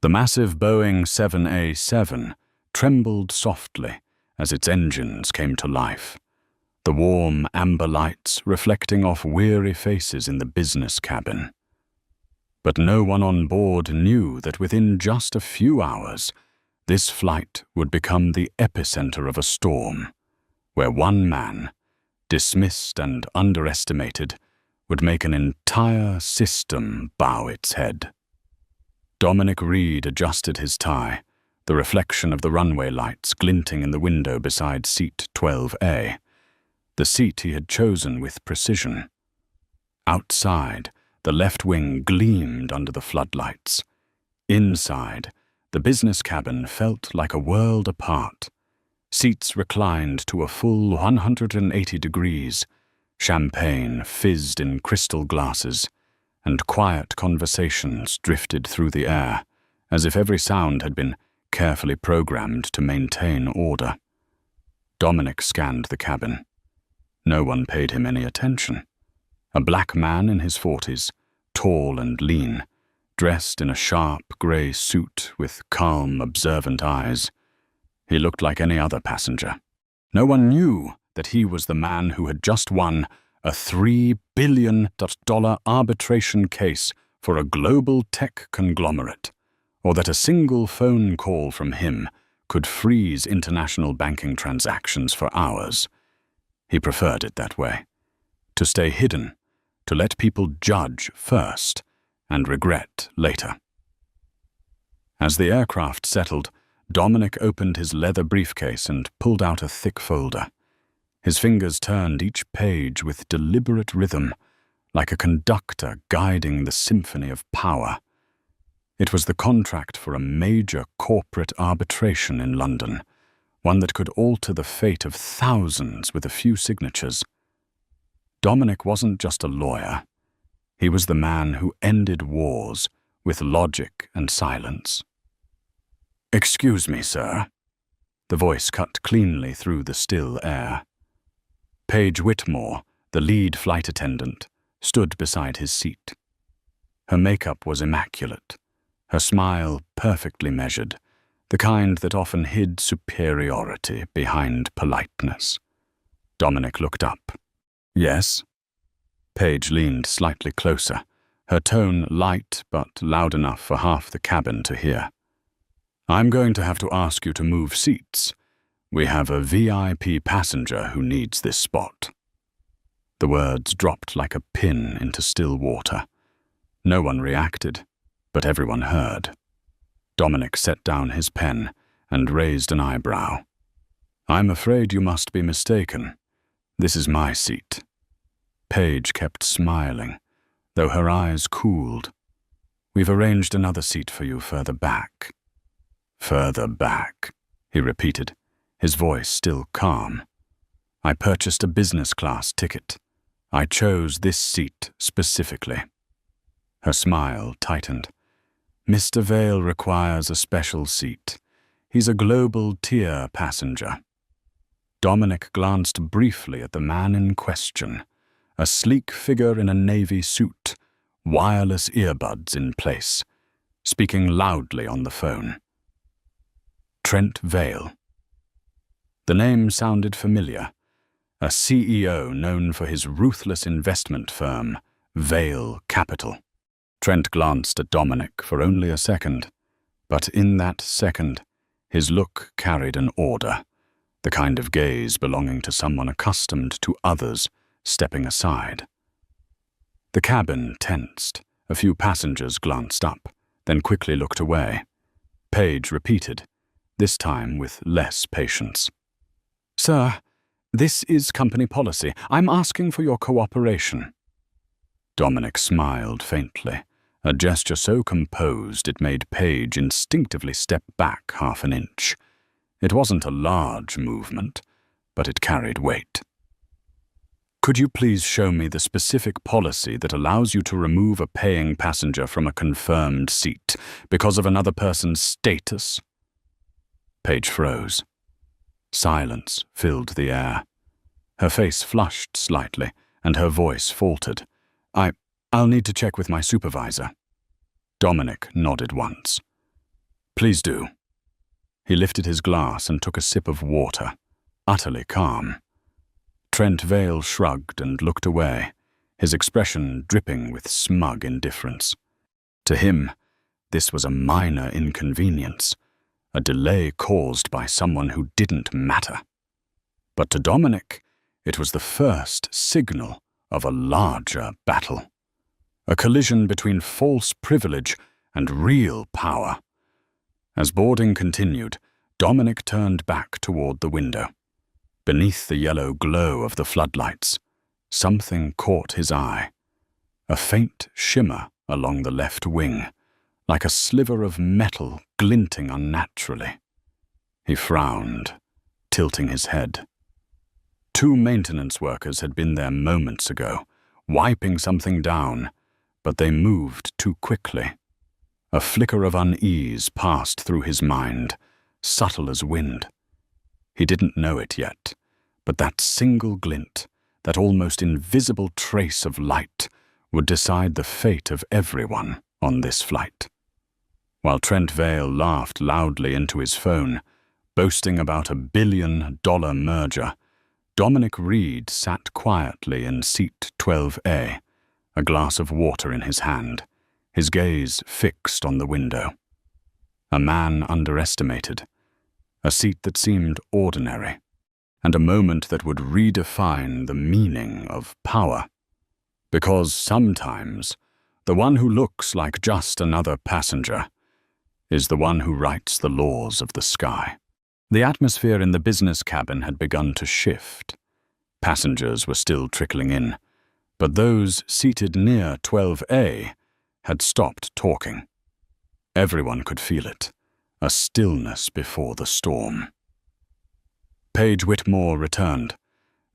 The massive Boeing 787 trembled softly as its engines came to life, the warm amber lights reflecting off weary faces in the business cabin. But no one on board knew that within just a few hours, this flight would become the epicenter of a storm, where one man, dismissed and underestimated, would make an entire system bow its head. Dominic Reed adjusted his tie, the reflection of the runway lights glinting in the window beside seat 12A, the seat he had chosen with precision. Outside, the left wing gleamed under the floodlights. Inside, the business cabin felt like a world apart. Seats reclined to a full 180 degrees, champagne fizzed in crystal glasses, and quiet conversations drifted through the air, as if every sound had been carefully programmed to maintain order. Dominic scanned the cabin. No one paid him any attention. A black man in his 40s, tall and lean, dressed in a sharp grey suit with calm, observant eyes. He looked like any other passenger. No one knew that he was the man who had just won a $3 billion arbitration case for a global tech conglomerate, or that a single phone call from him could freeze international banking transactions for hours. He preferred it that way, to stay hidden, to let people judge first and regret later. As the aircraft settled, Dominic opened his leather briefcase and pulled out a thick folder. His fingers turned each page with deliberate rhythm, like a conductor guiding the symphony of power. It was the contract for a major corporate arbitration in London, one that could alter the fate of thousands with a few signatures. Dominic wasn't just a lawyer. He was the man who ended wars with logic and silence. "Excuse me, sir." The voice cut cleanly through the still air. Paige Whitmore, the lead flight attendant, stood beside his seat. Her makeup was immaculate, her smile perfectly measured, the kind that often hid superiority behind politeness. Dominic looked up. "Yes?" Paige leaned slightly closer, her tone light but loud enough for half the cabin to hear. "I'm going to have to ask you to move seats. We have a VIP passenger who needs this spot." The words dropped like a pin into still water. No one reacted, but everyone heard. Dominic set down his pen and raised an eyebrow. "I'm afraid you must be mistaken. This is my seat." Paige kept smiling, though her eyes cooled. "We've arranged another seat for you further back." "Further back," he repeated, his voice still calm. "I purchased a business class ticket. I chose this seat specifically." Her smile tightened. "Mr. Vale requires a special seat. He's a global tier passenger." Dominic glanced briefly at the man in question, a sleek figure in a navy suit, wireless earbuds in place, speaking loudly on the phone. Trent Vale. The name sounded familiar. A CEO known for his ruthless investment firm, Vale Capital. Trent glanced at Dominic for only a second, but in that second, his look carried an order, the kind of gaze belonging to someone accustomed to others stepping aside. The cabin tensed. A few passengers glanced up, then quickly looked away. Paige repeated, this time with less patience. "Sir, this is company policy. I'm asking for your cooperation." Dominic smiled faintly, a gesture so composed it made Paige instinctively step back half an inch. It wasn't a large movement, but it carried weight. "Could you please show me the specific policy that allows you to remove a paying passenger from a confirmed seat because of another person's status?" Paige froze. Silence filled the air. Her face flushed slightly, and her voice faltered. I'll need to check with my supervisor." Dominic nodded once. Please do. He lifted his glass and took a sip of water, utterly calm. Trent Vale shrugged and looked away, his expression dripping with smug indifference. To him, this was a minor inconvenience, a delay caused by someone who didn't matter. But to Dominic, it was the first signal of a larger battle. A collision between false privilege and real power. As boarding continued, Dominic turned back toward the window. Beneath the yellow glow of the floodlights, something caught his eye. A faint shimmer along the left wing, like a sliver of metal glinting unnaturally. He frowned, tilting his head. 2 maintenance workers had been there moments ago, wiping something down, but they moved too quickly. A flicker of unease passed through his mind, subtle as wind. He didn't know it yet, but that single glint, that almost invisible trace of light, would decide the fate of everyone on this flight. While Trent Vale laughed loudly into his phone, boasting about a $1 billion merger, Dominic Reed sat quietly in seat 12A, a glass of water in his hand, his gaze fixed on the window. A man underestimated, a seat that seemed ordinary, and a moment that would redefine the meaning of power. Because sometimes, the one who looks like just another passenger is the one who writes the laws of the sky. The atmosphere in the business cabin had begun to shift. Passengers were still trickling in, but those seated near 12A had stopped talking. Everyone could feel it, a stillness before the storm. Paige Whitmore returned,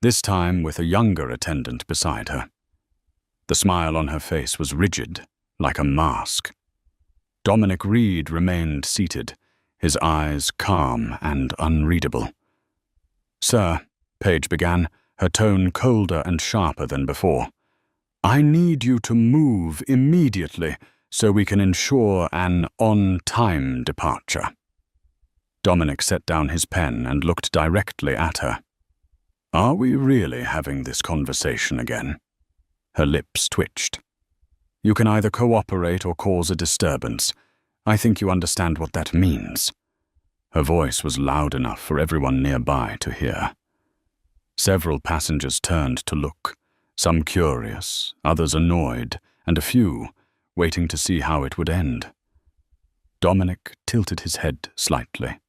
this time with a younger attendant beside her. The smile on her face was rigid, like a mask. Dominic Reed remained seated, his eyes calm and unreadable. "Sir," Paige began, her tone colder and sharper than before, "I need you to move immediately so we can ensure an on-time departure." Dominic set down his pen and looked directly at her. "Are we really having this conversation again?" Her lips twitched. "You can either cooperate or cause a disturbance. I think you understand what that means." Her voice was loud enough for everyone nearby to hear. Several passengers turned to look, some curious, others annoyed, and a few waiting to see how it would end. Dominic tilted his head slightly,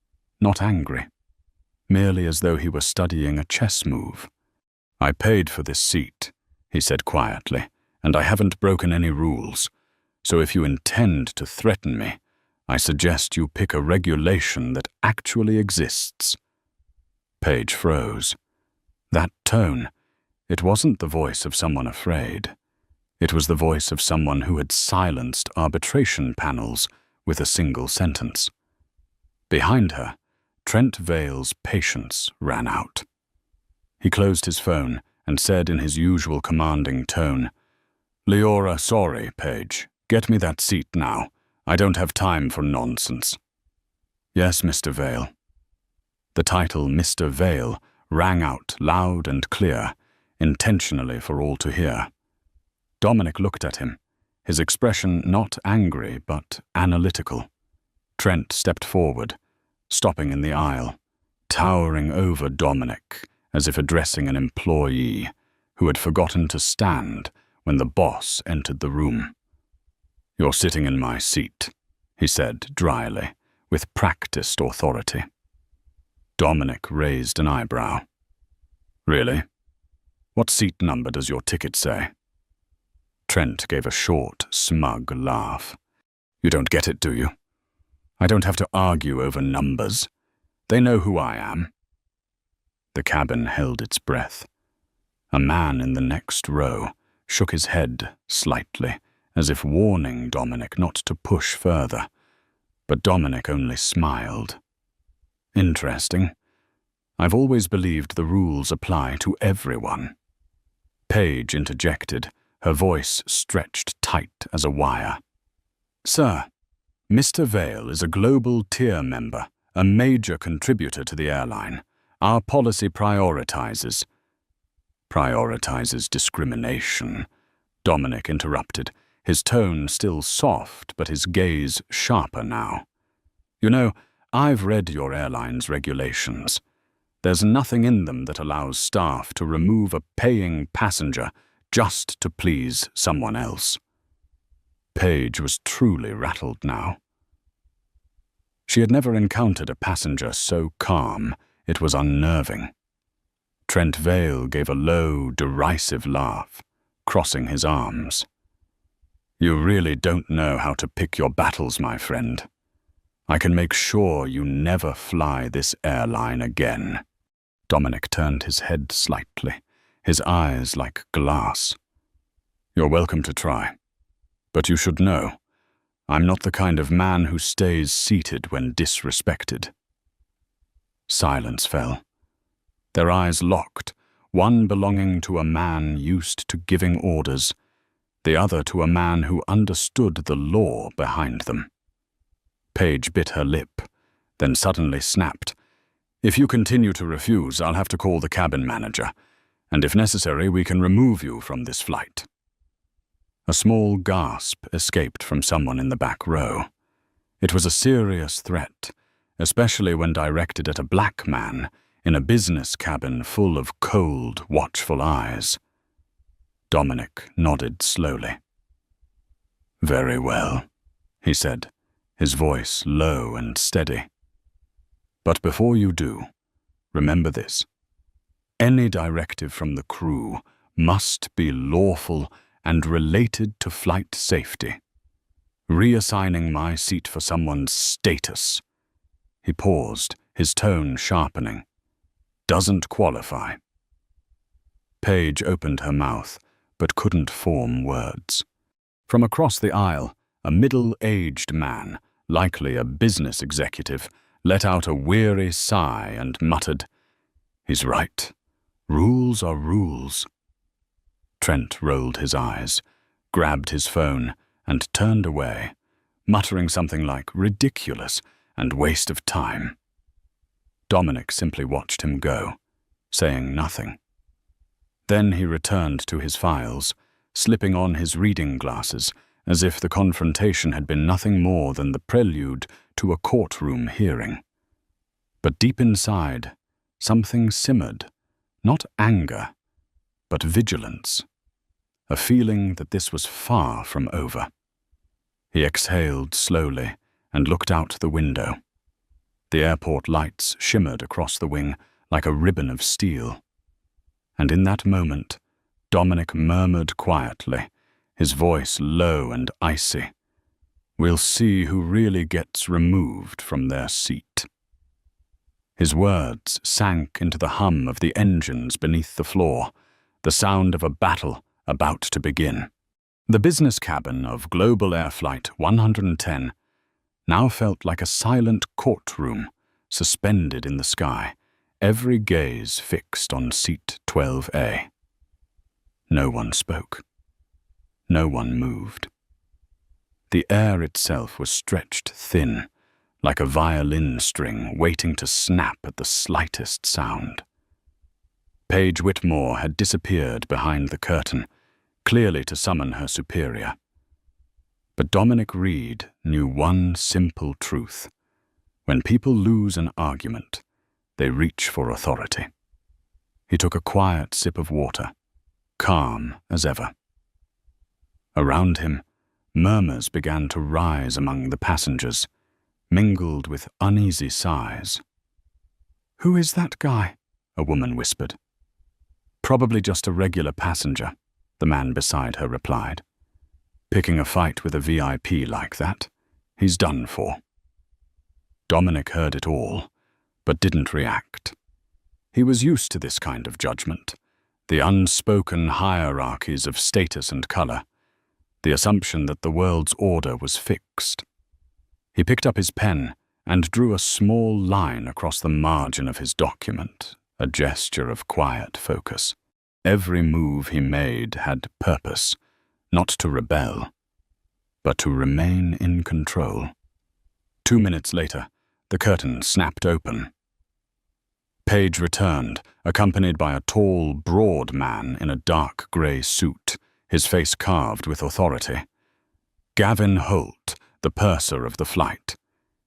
not angry, merely as though he were studying a chess move. "I paid for this seat," he said quietly, "and I haven't broken any rules. So if you intend to threaten me, I suggest you pick a regulation that actually exists." Paige froze. That tone, it wasn't the voice of someone afraid. It was the voice of someone who had silenced arbitration panels with a single sentence. Behind her, Trent Vale's patience ran out. He closed his phone and said in his usual commanding tone, "Leora, sorry, Paige. Get me that seat now. I don't have time for nonsense." "Yes, Mr. Vale." The title Mr. Vale rang out loud and clear, intentionally for all to hear. Dominic looked at him, his expression not angry but analytical. Trent stepped forward, stopping in the aisle, towering over Dominic as if addressing an employee who had forgotten to stand when the boss entered the room. "You're sitting in my seat," he said dryly, with practiced authority. Dominic raised an eyebrow. "Really? What seat number does your ticket say?" Trent gave a short, smug laugh. "You don't get it, do you? I don't have to argue over numbers. They know who I am." The cabin held its breath. A man in the next row shook his head slightly, as if warning Dominic not to push further, but Dominic only smiled. "Interesting. I've always believed the rules apply to everyone." Paige interjected, her voice stretched tight as a wire. "Sir, Mr. Vale is a global tier member, a major contributor to the airline. Our policy prioritizes discrimination, Dominic interrupted, his tone still soft but his gaze sharper now. You know, I've read your airline's regulations. There's nothing in them that allows staff to remove a paying passenger just to please someone else. Paige was truly rattled now. She had never encountered a passenger so calm it was unnerving. Trent Vale gave a low, derisive laugh, crossing his arms. You really don't know how to pick your battles, my friend. I can make sure you never fly this airline again. Dominic turned his head slightly, his eyes like glass. You're welcome to try. But you should know, I'm not the kind of man who stays seated when disrespected. Silence fell. Their eyes locked, one belonging to a man used to giving orders, the other to a man who understood the law behind them. Paige bit her lip, then suddenly snapped. If you continue to refuse, I'll have to call the cabin manager, and if necessary, we can remove you from this flight. A small gasp escaped from someone in the back row. It was a serious threat, especially when directed at a black man in a business cabin full of cold, watchful eyes. Dominic nodded slowly. Very well, he said, his voice low and steady. But before you do, remember this. Any directive from the crew must be lawful and related to flight safety. Reassigning my seat for someone's status. He paused, his tone sharpening. Doesn't qualify. Paige opened her mouth, but couldn't form words. From across the aisle, a middle-aged man, likely a business executive, let out a weary sigh and muttered, He's right. Rules are rules. Trent rolled his eyes, grabbed his phone, and turned away, muttering something like ridiculous and waste of time. Dominic simply watched him go, saying nothing. Then he returned to his files, slipping on his reading glasses, as if the confrontation had been nothing more than the prelude to a courtroom hearing. But deep inside, something simmered, not anger, but vigilance, a feeling that this was far from over. He exhaled slowly and looked out the window. The airport lights shimmered across the wing like a ribbon of steel. And in that moment, Dominic murmured quietly, his voice low and icy, We'll see who really gets removed from their seat. His words sank into the hum of the engines beneath the floor, the sound of a battle about to begin. The business cabin of Global Air Flight 110 now felt like a silent courtroom suspended in the sky, every gaze fixed on seat 12A. No one spoke. No one moved. The air itself was stretched thin, like a violin string waiting to snap at the slightest sound. Paige Whitmore had disappeared behind the curtain, clearly to summon her superior. But Dominic Reed knew one simple truth. When people lose an argument, they reach for authority. He took a quiet sip of water, calm as ever. Around him, murmurs began to rise among the passengers, mingled with uneasy sighs. "Who is that guy?" a woman whispered. "Probably just a regular passenger," the man beside her replied. "Picking a fight with a VIP like that, he's done for." Dominic heard it all, but didn't react. He was used to this kind of judgment, the unspoken hierarchies of status and color, the assumption that the world's order was fixed. He picked up his pen and drew a small line across the margin of his document, a gesture of quiet focus. Every move he made had purpose, not to rebel, but to remain in control. 2 minutes later, the curtain snapped open. Page returned, accompanied by a tall, broad man in a dark grey suit, his face carved with authority. Gavin Holt, the purser of the flight.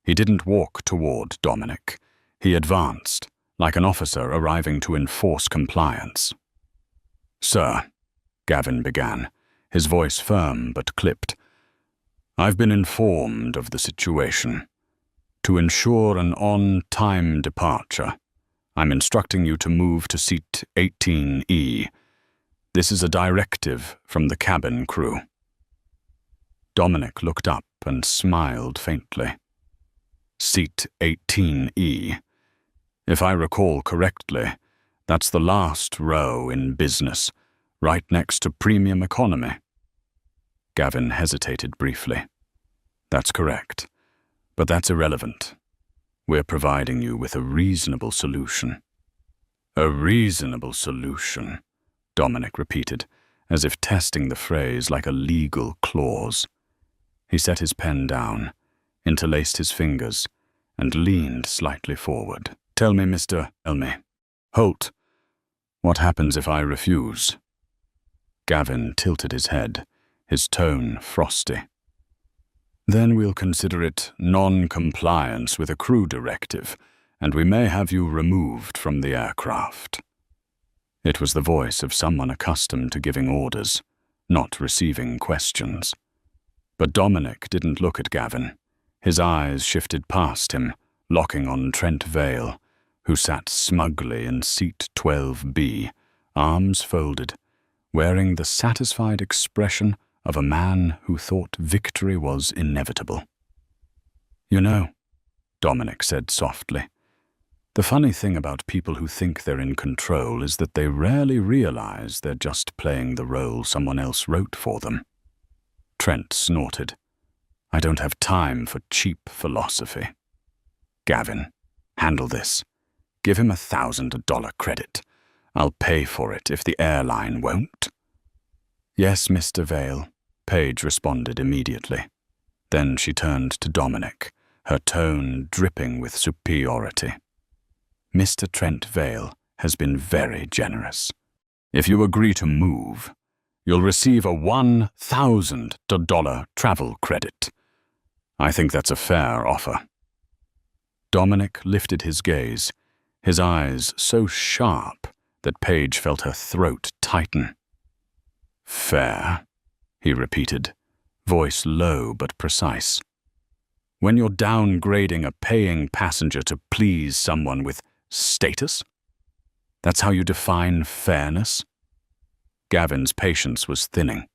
He didn't walk toward Dominic. He advanced, like an officer arriving to enforce compliance. "Sir," Gavin began, his voice firm but clipped, "I've been informed of the situation. To ensure an on-time departure, I'm instructing you to move to seat 18E. This is a directive from the cabin crew." Dominic looked up and smiled faintly. Seat 18E. If I recall correctly, that's the last row in business, right next to premium economy. Gavin hesitated briefly. "That's correct, but that's irrelevant. We're providing you with a reasonable solution." "A reasonable solution," Dominic repeated, as if testing the phrase like a legal clause. He set his pen down, interlaced his fingers, and leaned slightly forward. "Tell me, Mr. Holt, what happens if I refuse?" Gavin tilted his head, his tone frosty. "Then we'll consider it non-compliance with a crew directive, and we may have you removed from the aircraft." It was the voice of someone accustomed to giving orders, not receiving questions. But Dominic didn't look at Gavin. His eyes shifted past him, locking on Trent Vale, who sat smugly in seat 12B, arms folded, wearing the satisfied expression of a man who thought victory was inevitable. "You know," Dominic said softly, "the funny thing about people who think they're in control is that they rarely realize they're just playing the role someone else wrote for them." Trent snorted. "I don't have time for cheap philosophy." "Gavin, handle this. Give him $1,000 credit. I'll pay for it if the airline won't." "Yes, Mr. Vale," Page responded immediately. Then she turned to Dominic, her tone dripping with superiority. "Mr. Trent Vale has been very generous. If you agree to move, you'll receive a $1,000 travel credit. I think that's a fair offer." Dominic lifted his gaze, his eyes so sharp that Page felt her throat tighten. "Fair," he repeated, voice low but precise. "When you're downgrading a paying passenger to please someone with status? That's how you define fairness?" Gavin's patience was thinning.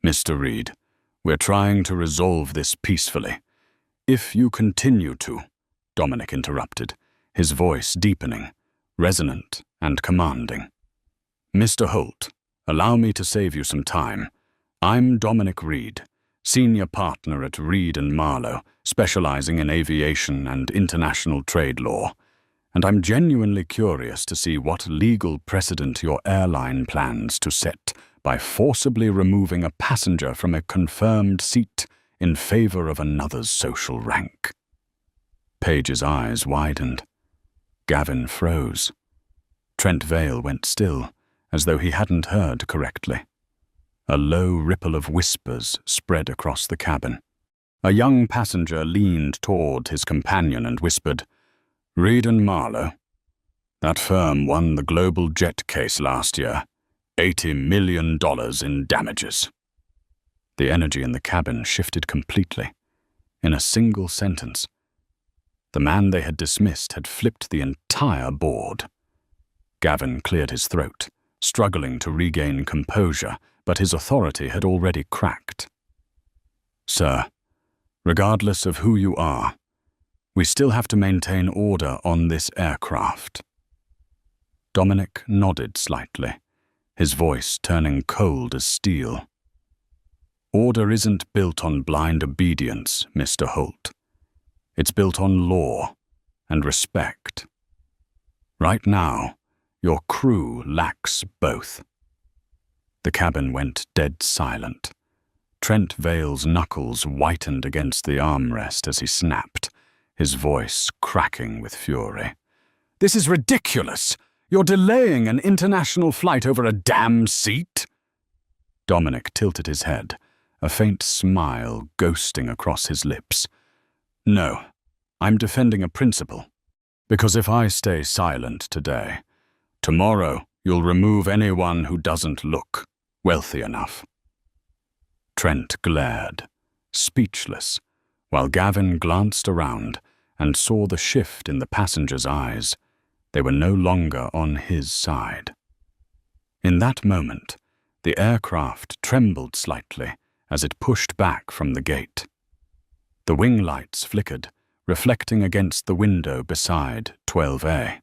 "Mr. Reed, we're trying to resolve this peacefully. If you continue to," Dominic interrupted, his voice deepening, resonant and commanding. "Mr. Holt, allow me to save you some time. I'm Dominic Reed, senior partner at Reed & Marlowe, specializing in aviation and international trade law, and I'm genuinely curious to see what legal precedent your airline plans to set by forcibly removing a passenger from a confirmed seat in favor of another's social rank." Page's eyes widened. Gavin froze. Trent Vale went still, as though he hadn't heard correctly. A low ripple of whispers spread across the cabin. A young passenger leaned toward his companion and whispered, "Reed & Marlowe. That firm won the global jet case last year. $80 million in damages." The energy in the cabin shifted completely. In a single sentence, the man they had dismissed had flipped the entire board. Gavin cleared his throat, struggling to regain composure, but his authority had already cracked. "Sir, regardless of who you are, we still have to maintain order on this aircraft." Dominic nodded slightly, his voice turning cold as steel. "Order isn't built on blind obedience, Mr. Holt. It's built on law and respect. Right now, your crew lacks both." The cabin went dead silent. Trent Vale's knuckles whitened against the armrest as he snapped, his voice cracking with fury. "This is ridiculous! You're delaying an international flight over a damn seat!" Dominic tilted his head, a faint smile ghosting across his lips. "No, I'm defending a principle. Because if I stay silent today, tomorrow you'll remove anyone who doesn't look wealthy enough." Trent glared, speechless, while Gavin glanced around and saw the shift in the passengers' eyes. They were no longer on his side. In that moment, the aircraft trembled slightly as it pushed back from the gate. The wing lights flickered, reflecting against the window beside 12A.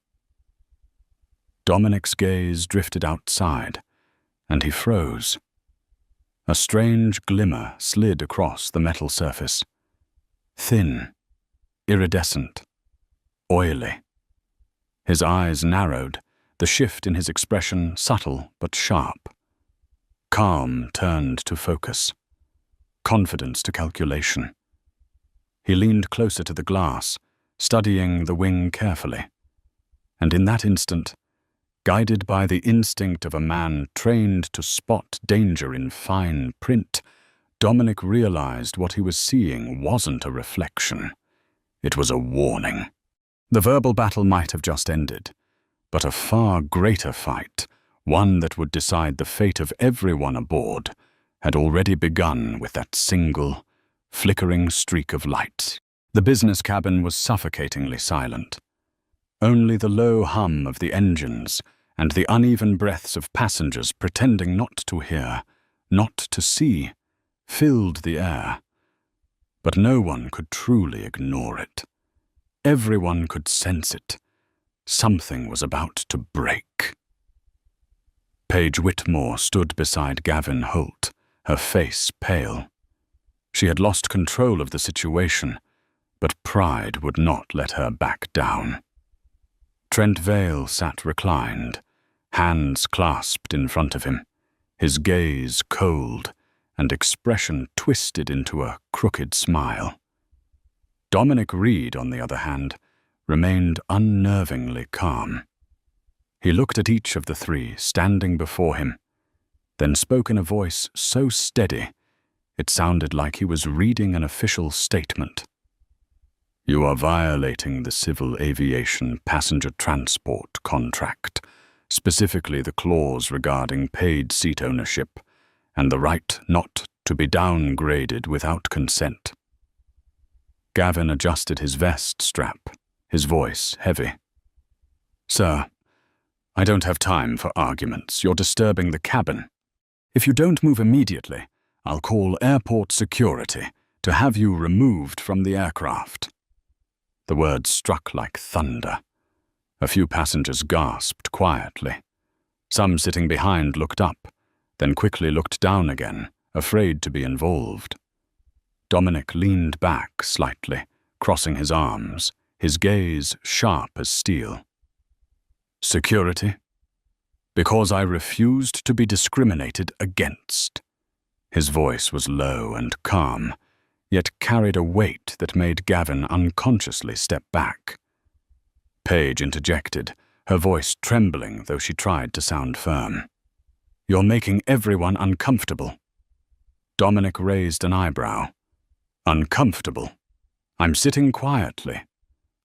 Dominic's gaze drifted outside, and he froze. A strange glimmer slid across the metal surface. Thin, iridescent, oily. His eyes narrowed, the shift in his expression subtle but sharp. Calm turned to focus, confidence to calculation. He leaned closer to the glass, studying the wing carefully. And in that instant, guided by the instinct of a man trained to spot danger in fine print, Dominic realized what he was seeing wasn't a reflection. It was a warning. The verbal battle might have just ended, but a far greater fight, one that would decide the fate of everyone aboard, had already begun with that single, flickering streak of light. The business cabin was suffocatingly silent. Only the low hum of the engines and the uneven breaths of passengers pretending not to hear, not to see, filled the air. But no one could truly ignore it. Everyone could sense it. Something was about to break. Paige Whitmore stood beside Gavin Holt, her face pale. She had lost control of the situation, but pride would not let her back down. Trent Vale sat reclined, hands clasped in front of him, his gaze cold and expression twisted into a crooked smile. Dominic Reed, on the other hand, remained unnervingly calm. He looked at each of the three standing before him, then spoke in a voice so steady it sounded like he was reading an official statement. "You are violating the Civil Aviation Passenger Transport contract, specifically the clause regarding paid seat ownership and the right not to be downgraded without consent." Gavin adjusted his vest strap, his voice heavy. "Sir, I don't have time for arguments. You're disturbing the cabin. If you don't move immediately, I'll call airport security to have you removed from the aircraft." The words struck like thunder. A few passengers gasped quietly. Some sitting behind looked up, then quickly looked down again, afraid to be involved. Dominic leaned back slightly, crossing his arms, his gaze sharp as steel. "Security? Because I refused to be discriminated against." His voice was low and calm, yet carried a weight that made Gavin unconsciously step back. Paige interjected, her voice trembling though she tried to sound firm. "You're making everyone uncomfortable." Dominic raised an eyebrow. "Uncomfortable? I'm sitting quietly.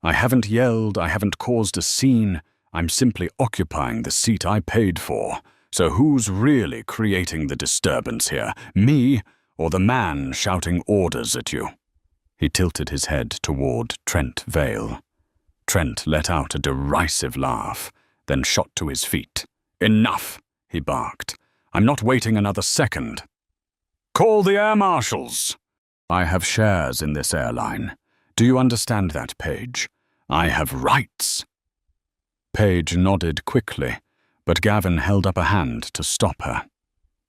I haven't yelled, I haven't caused a scene, I'm simply occupying the seat I paid for. So who's really creating the disturbance here, me or the man shouting orders at you?" He tilted his head toward Trent Vale. Trent let out a derisive laugh, then shot to his feet. "Enough," he barked. "I'm not waiting another second. Call the air marshals. I have shares in this airline. Do you understand that, Paige? I have rights." Paige nodded quickly, but Gavin held up a hand to stop her.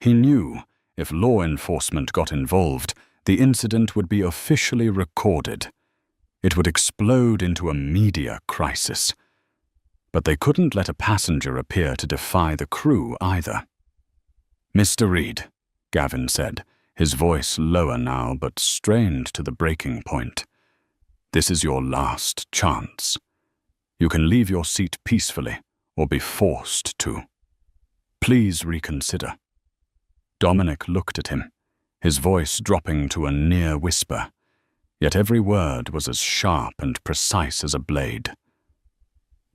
He knew if law enforcement got involved, the incident would be officially recorded. It would explode into a media crisis. But they couldn't let a passenger appear to defy the crew either. "Mr. Reed," Gavin said, his voice lower now but strained to the breaking point. "This is your last chance. You can leave your seat peacefully or be forced to. Please reconsider." Dominic looked at him, his voice dropping to a near whisper, yet every word was as sharp and precise as a blade.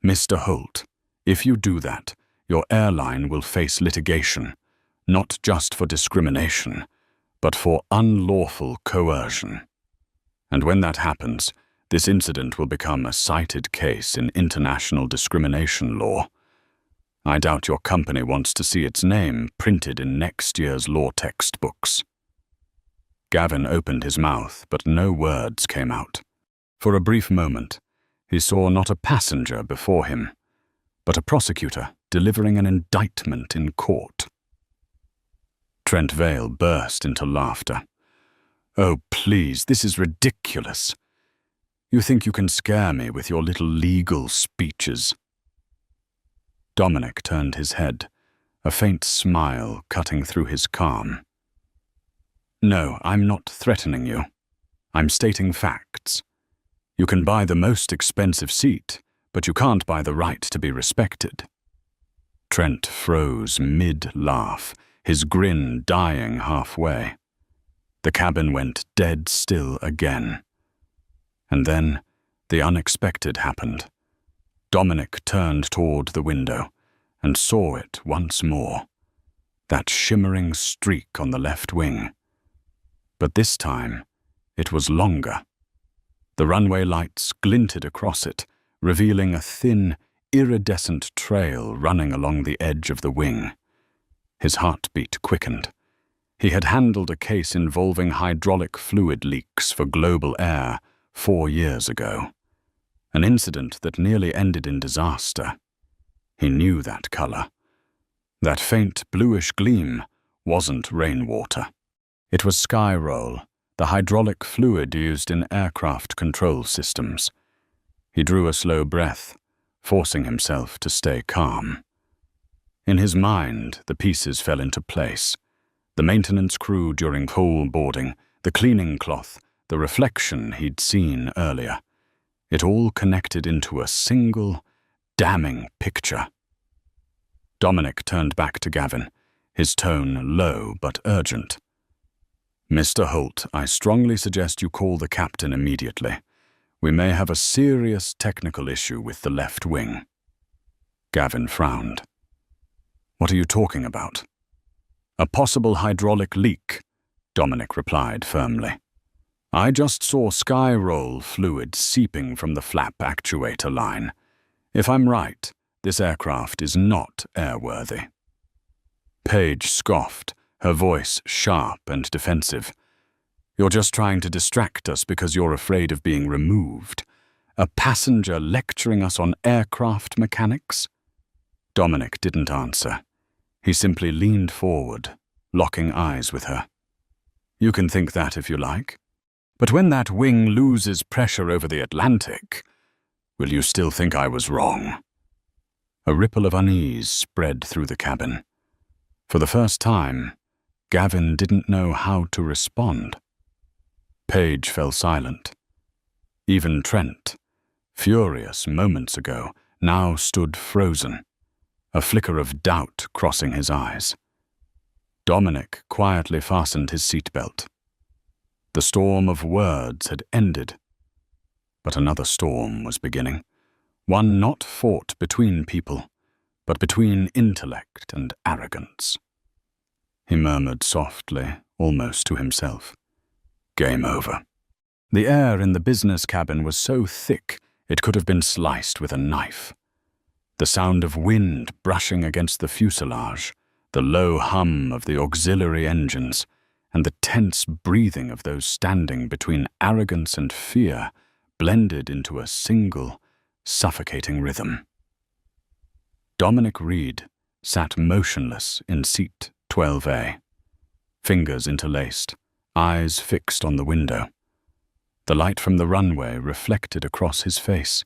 "Mr. Holt, if you do that, your airline will face litigation, not just for discrimination, but for unlawful coercion. And when that happens, this incident will become a cited case in international discrimination law. I doubt your company wants to see its name printed in next year's law textbooks." Gavin opened his mouth, but no words came out. For a brief moment, he saw not a passenger before him, but a prosecutor delivering an indictment in court. Trent Vale burst into laughter. "Oh, please, this is ridiculous. You think you can scare me with your little legal speeches." Dominic turned his head, a faint smile cutting through his calm. "No, I'm not threatening you. I'm stating facts. You can buy the most expensive seat, but you can't buy the right to be respected." Trent froze mid-laugh, his grin dying halfway. The cabin went dead still again. And then the unexpected happened. Dominic turned toward the window and saw it once more, that shimmering streak on the left wing. But this time, it was longer. The runway lights glinted across it, revealing a thin, iridescent trail running along the edge of the wing. His heartbeat quickened. He had handled a case involving hydraulic fluid leaks for Global Air 4 years ago. An incident that nearly ended in disaster. He knew that color. That faint bluish gleam wasn't rainwater. It was sky roll, the hydraulic fluid used in aircraft control systems. He drew a slow breath, forcing himself to stay calm. In his mind, the pieces fell into place. The maintenance crew during coal boarding, the cleaning cloth, the reflection he'd seen earlier. It all connected into a single, damning picture. Dominic turned back to Gavin, his tone low but urgent. "Mr. Holt, I strongly suggest you call the captain immediately. We may have a serious technical issue with the left wing." Gavin frowned. "What are you talking about?" "A possible hydraulic leak," Dominic replied firmly. "I just saw sky roll fluid seeping from the flap actuator line. If I'm right, this aircraft is not airworthy." Paige scoffed, her voice sharp and defensive. "You're just trying to distract us because you're afraid of being removed. A passenger lecturing us on aircraft mechanics?" Dominic didn't answer. He simply leaned forward, locking eyes with her. "You can think that if you like. But when that wing loses pressure over the Atlantic, will you still think I was wrong?" A ripple of unease spread through the cabin. For the first time, Gavin didn't know how to respond. Paige fell silent. Even Trent, furious moments ago, now stood frozen, a flicker of doubt crossing his eyes. Dominic quietly fastened his seatbelt. The storm of words had ended, but another storm was beginning, one not fought between people, but between intellect and arrogance. He murmured softly, almost to himself. Game over. The air in the business cabin was so thick it could have been sliced with a knife. The sound of wind brushing against the fuselage, the low hum of the auxiliary engines, and the tense breathing of those standing between arrogance and fear blended into a single, suffocating rhythm. Dominic Reed sat motionless in seat 12A, fingers interlaced, eyes fixed on the window. The light from the runway reflected across his face.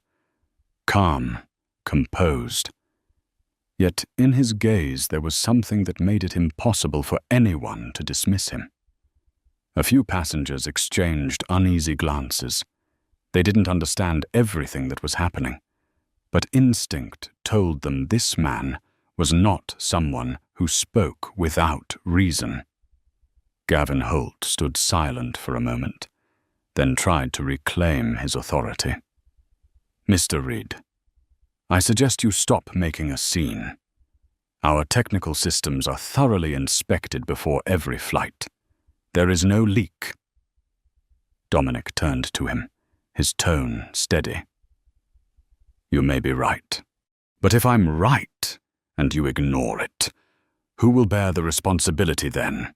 Calm, composed. Yet in his gaze there was something that made it impossible for anyone to dismiss him. A few passengers exchanged uneasy glances. They didn't understand everything that was happening, but instinct told them this man was not someone who spoke without reason. Gavin Holt stood silent for a moment, then tried to reclaim his authority. "Mr. Reed, I suggest you stop making a scene. Our technical systems are thoroughly inspected before every flight. There is no leak." Dominic turned to him, his tone steady. "You may be right. But if I'm right, and you ignore it, who will bear the responsibility then?"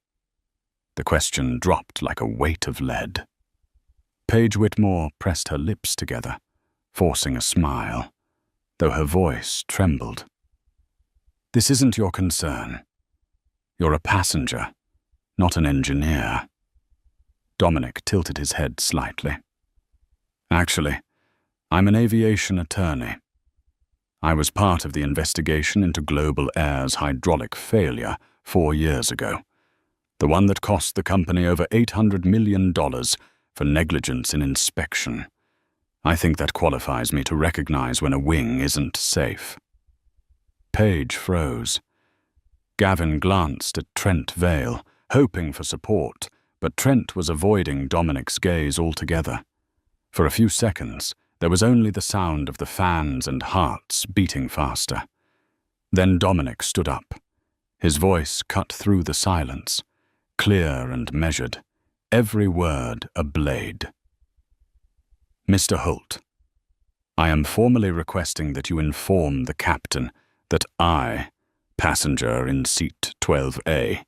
The question dropped like a weight of lead. Paige Whitmore pressed her lips together, forcing a smile, though her voice trembled. "This isn't your concern. You're a passenger, not an engineer." Dominic tilted his head slightly. "Actually, I'm an aviation attorney. I was part of the investigation into Global Air's hydraulic failure 4 years ago, the one that cost the company over $800 million for negligence in inspection. I think that qualifies me to recognize when a wing isn't safe." Paige froze. Gavin glanced at Trent Vale, hoping for support, but Trent was avoiding Dominic's gaze altogether. For a few seconds, there was only the sound of the fans and hearts beating faster. Then Dominic stood up. His voice cut through the silence, clear and measured, every word a blade. "Mr. Holt, I am formally requesting that you inform the captain that I, passenger in seat 12A,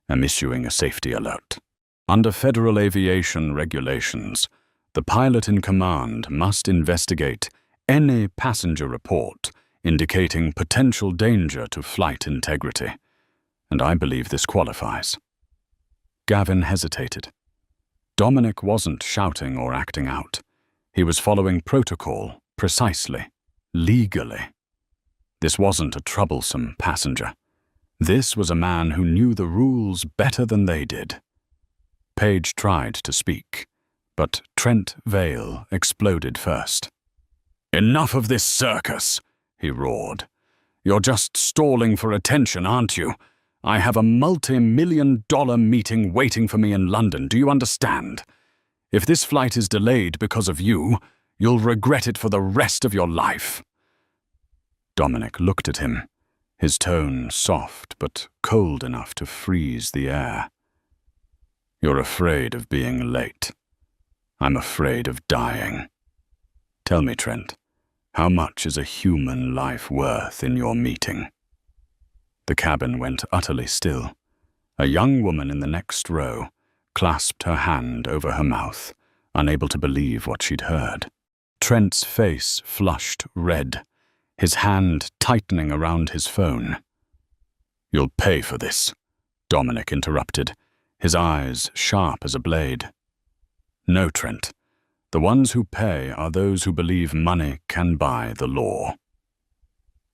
am issuing a safety alert. Under federal aviation regulations, the pilot in command must investigate any passenger report indicating potential danger to flight integrity, and I believe this qualifies." Gavin hesitated. Dominic wasn't shouting or acting out. He was following protocol precisely, legally. This wasn't a troublesome passenger. This was a man who knew the rules better than they did. Paige tried to speak, but Trent Vale exploded first. "Enough of this circus," he roared. "You're just stalling for attention, aren't you? I have a multi-million-dollar meeting waiting for me in London, do you understand? If this flight is delayed because of you, you'll regret it for the rest of your life." Dominic looked at him, his tone soft but cold enough to freeze the air. "You're afraid of being late. I'm afraid of dying. Tell me, Trent, how much is a human life worth in your meeting?" The cabin went utterly still. A young woman in the next row clasped her hand over her mouth, unable to believe what she'd heard. Trent's face flushed red, his hand tightening around his phone. "You'll pay for this," Dominic interrupted, his eyes sharp as a blade. "No, Trent. The ones who pay are those who believe money can buy the law."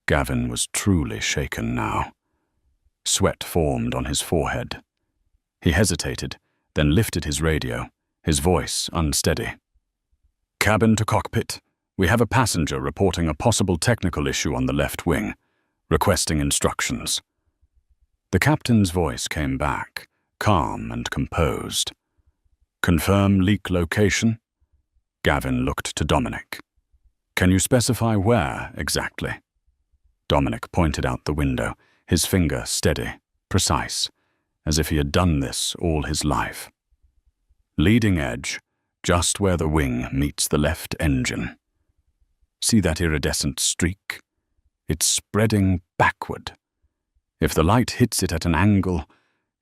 Gavin was truly shaken now. Sweat formed on his forehead. He hesitated, then lifted his radio, his voice unsteady. "Cabin to cockpit. We have a passenger reporting a possible technical issue on the left wing, requesting instructions." The captain's voice came back, calm and composed. "Confirm leak location?" Gavin looked to Dominic. "Can you specify where exactly?" Dominic pointed out the window, his finger steady, precise, as if he had done this all his life. "Leading edge, just where the wing meets the left engine. See that iridescent streak? It's spreading backward. If the light hits it at an angle,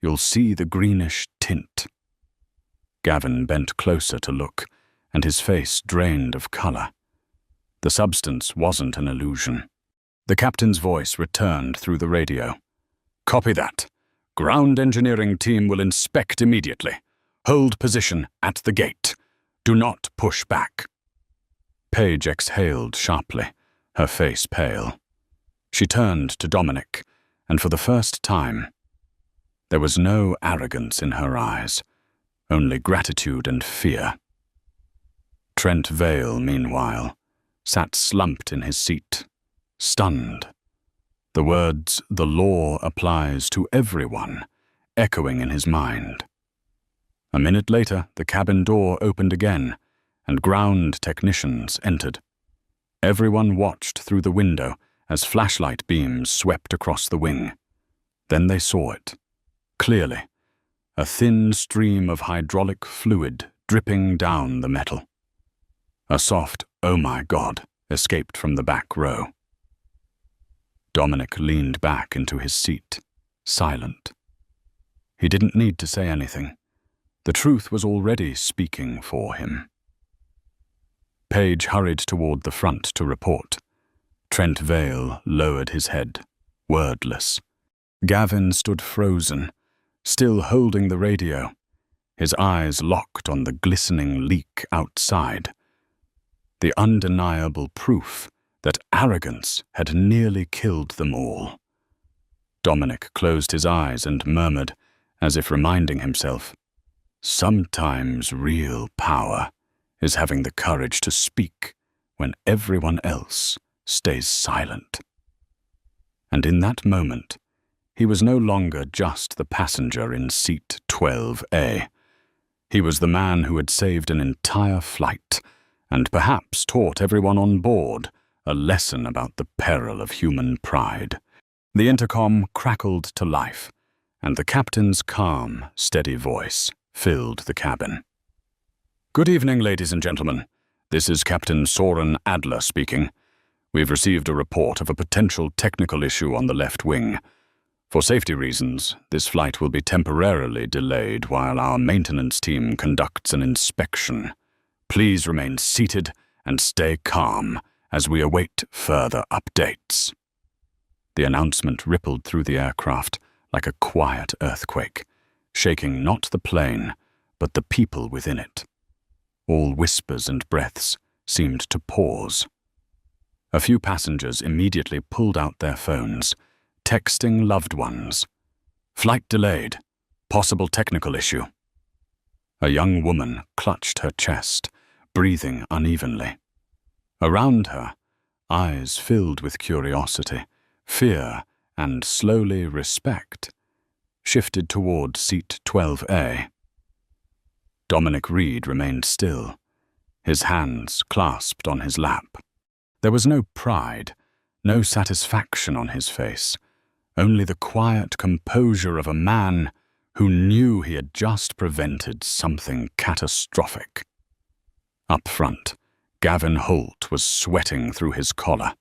you'll see the greenish tint." Gavin bent closer to look, and his face drained of color. The substance wasn't an illusion. The captain's voice returned through the radio. "Copy that. Ground engineering team will inspect immediately. Hold position at the gate. Do not push back." Paige exhaled sharply, her face pale. She turned to Dominic, and for the first time, there was no arrogance in her eyes, only gratitude and fear. Trent Vale, meanwhile, sat slumped in his seat, stunned. The words, "The law applies to everyone," echoing in his mind. A minute later, the cabin door opened again, and ground technicians entered. Everyone watched through the window as flashlight beams swept across the wing. Then they saw it, clearly, a thin stream of hydraulic fluid dripping down the metal. A soft, "Oh my God," escaped from the back row. Dominic leaned back into his seat, silent. He didn't need to say anything. The truth was already speaking for him. Page hurried toward the front to report. Trent Vale lowered his head, wordless. Gavin stood frozen, still holding the radio, his eyes locked on the glistening leak outside. The undeniable proof that arrogance had nearly killed them all. Dominic closed his eyes and murmured, as if reminding himself, "Sometimes real power is having the courage to speak when everyone else stays silent." And in that moment, he was no longer just the passenger in seat 12A. He was the man who had saved an entire flight, and perhaps taught everyone on board a lesson about the peril of human pride. The intercom crackled to life, and the captain's calm, steady voice filled the cabin. "Good evening, ladies and gentlemen. This is Captain Soren Adler speaking. We've received a report of a potential technical issue on the left wing. For safety reasons, this flight will be temporarily delayed while our maintenance team conducts an inspection. Please remain seated and stay calm as we await further updates." The announcement rippled through the aircraft like a quiet earthquake, shaking not the plane, but the people within it. All whispers and breaths seemed to pause. A few passengers immediately pulled out their phones, texting loved ones. "Flight delayed. Possible technical issue." A young woman clutched her chest, breathing unevenly. Around her, eyes filled with curiosity, fear, and slowly respect, shifted toward seat 12A. Dominic Reed remained still, his hands clasped on his lap. There was no pride, no satisfaction on his face, only the quiet composure of a man who knew he had just prevented something catastrophic. Up front, Gavin Holt was sweating through his collar.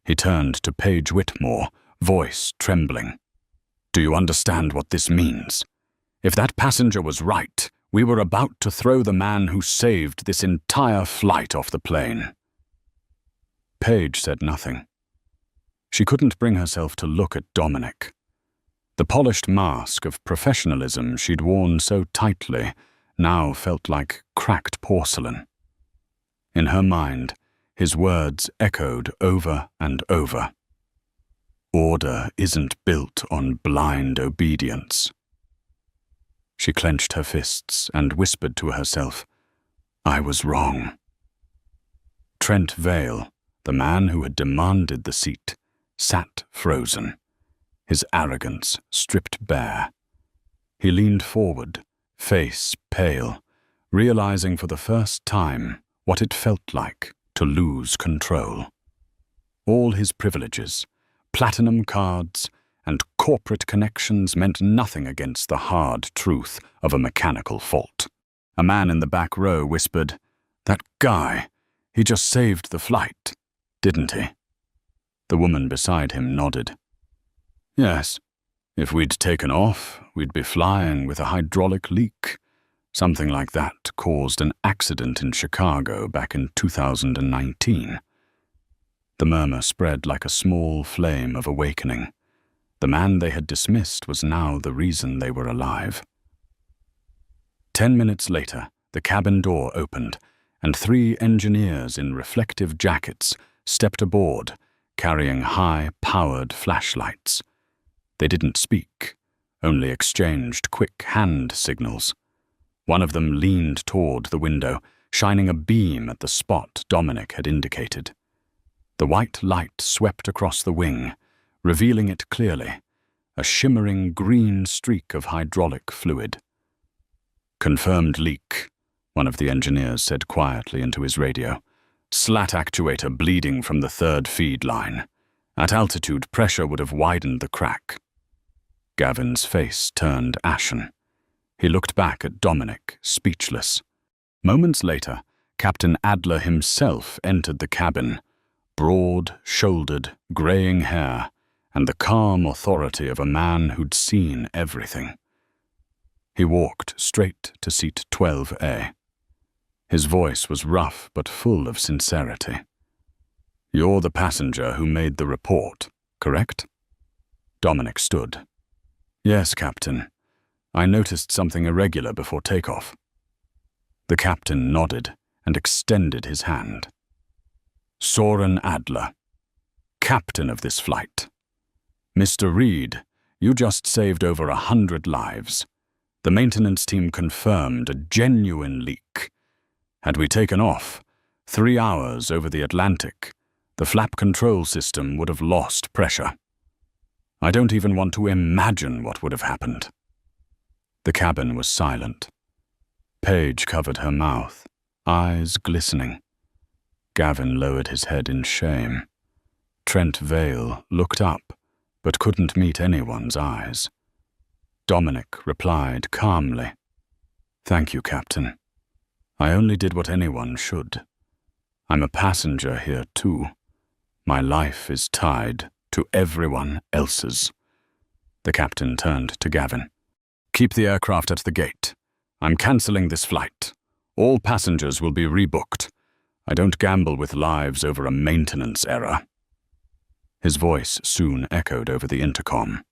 He turned to Paige Whitmore, voice trembling. "Do you understand what this means? If that passenger was right, we were about to throw the man who saved this entire flight off the plane." Paige said nothing. She couldn't bring herself to look at Dominic. The polished mask of professionalism she'd worn so tightly now felt like cracked porcelain. In her mind, his words echoed over and over. "Order isn't built on blind obedience." She clenched her fists and whispered to herself, "I was wrong." Trent Vale, the man who had demanded the seat, sat frozen, his arrogance stripped bare. He leaned forward, face pale, realizing for the first time what it felt like to lose control. All his privileges, platinum cards, and corporate connections meant nothing against the hard truth of a mechanical fault. A man in the back row whispered, "That guy, he just saved the flight, didn't he?" The woman beside him nodded. "Yes. If we'd taken off, we'd be flying with a hydraulic leak. Something like that caused an accident in Chicago back in 2019. The murmur spread like a small flame of awakening. The man they had dismissed was now the reason they were alive. 10 minutes later, the cabin door opened, and 3 engineers in reflective jackets stepped aboard, carrying high-powered flashlights. They didn't speak, only exchanged quick hand signals. One of them leaned toward the window, shining a beam at the spot Dominic had indicated. The white light swept across the wing, revealing it clearly, a shimmering green streak of hydraulic fluid. "Confirmed leak," one of the engineers said quietly into his radio. "Slat actuator bleeding from the third feed line. At altitude, pressure would have widened the crack." Gavin's face turned ashen. He looked back at Dominic, speechless. Moments later, Captain Adler himself entered the cabin, broad-shouldered, greying hair, and the calm authority of a man who'd seen everything. He walked straight to seat 12A. His voice was rough but full of sincerity. "You're the passenger who made the report, correct?" Dominic stood. "Yes, Captain. I noticed something irregular before takeoff." The captain nodded and extended his hand. "Soren Adler, captain of this flight. Mr. Reed, you just saved over 100 lives. The maintenance team confirmed a genuine leak. Had we taken off, 3 hours over the Atlantic, the flap control system would have lost pressure. I don't even want to imagine what would have happened." The cabin was silent. Paige covered her mouth, eyes glistening. Gavin lowered his head in shame. Trent Vale looked up, but couldn't meet anyone's eyes. Dominic replied calmly, "Thank you, Captain. I only did what anyone should. I'm a passenger here too. My life is tied to everyone else's." The captain turned to Gavin. "Keep the aircraft at the gate. I'm cancelling this flight. All passengers will be rebooked. I don't gamble with lives over a maintenance error." His voice soon echoed over the intercom.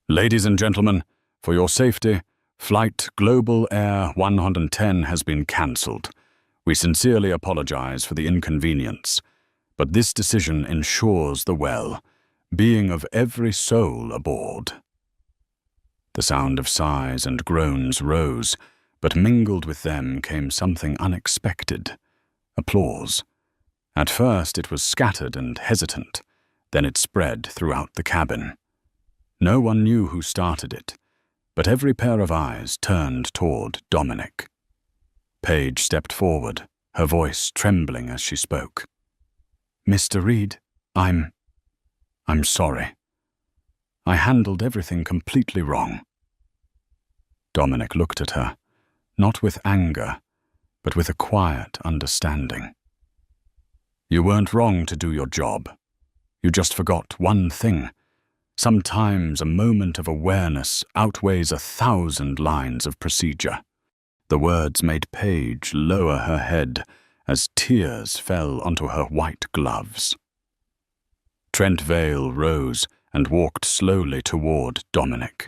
"Ladies and gentlemen, for your safety, Flight Global Air 110 has been cancelled. We sincerely apologize for the inconvenience, but this decision ensures the well-being of every soul aboard." The sound of sighs and groans rose, but mingled with them came something unexpected: applause. At first it was scattered and hesitant, then it spread throughout the cabin. No one knew who started it, but every pair of eyes turned toward Dominic. Paige stepped forward, her voice trembling as she spoke. "Mr. Reed, I'm sorry. I handled everything completely wrong." Dominic looked at her, not with anger, but with a quiet understanding. "You weren't wrong to do your job. You just forgot one thing. Sometimes a moment of awareness outweighs 1,000 lines of procedure." The words made Paige lower her head as tears fell onto her white gloves. Trent Vale rose and walked slowly toward Dominic.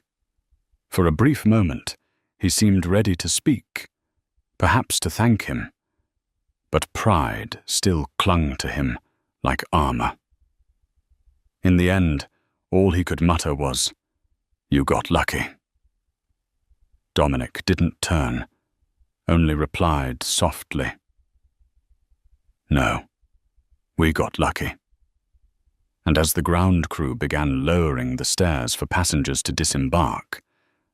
For a brief moment, he seemed ready to speak, perhaps to thank him, but pride still clung to him like armor. In the end, all he could mutter was, "You got lucky." Dominic didn't turn, only replied softly, "No, we got lucky." And as the ground crew began lowering the stairs for passengers to disembark,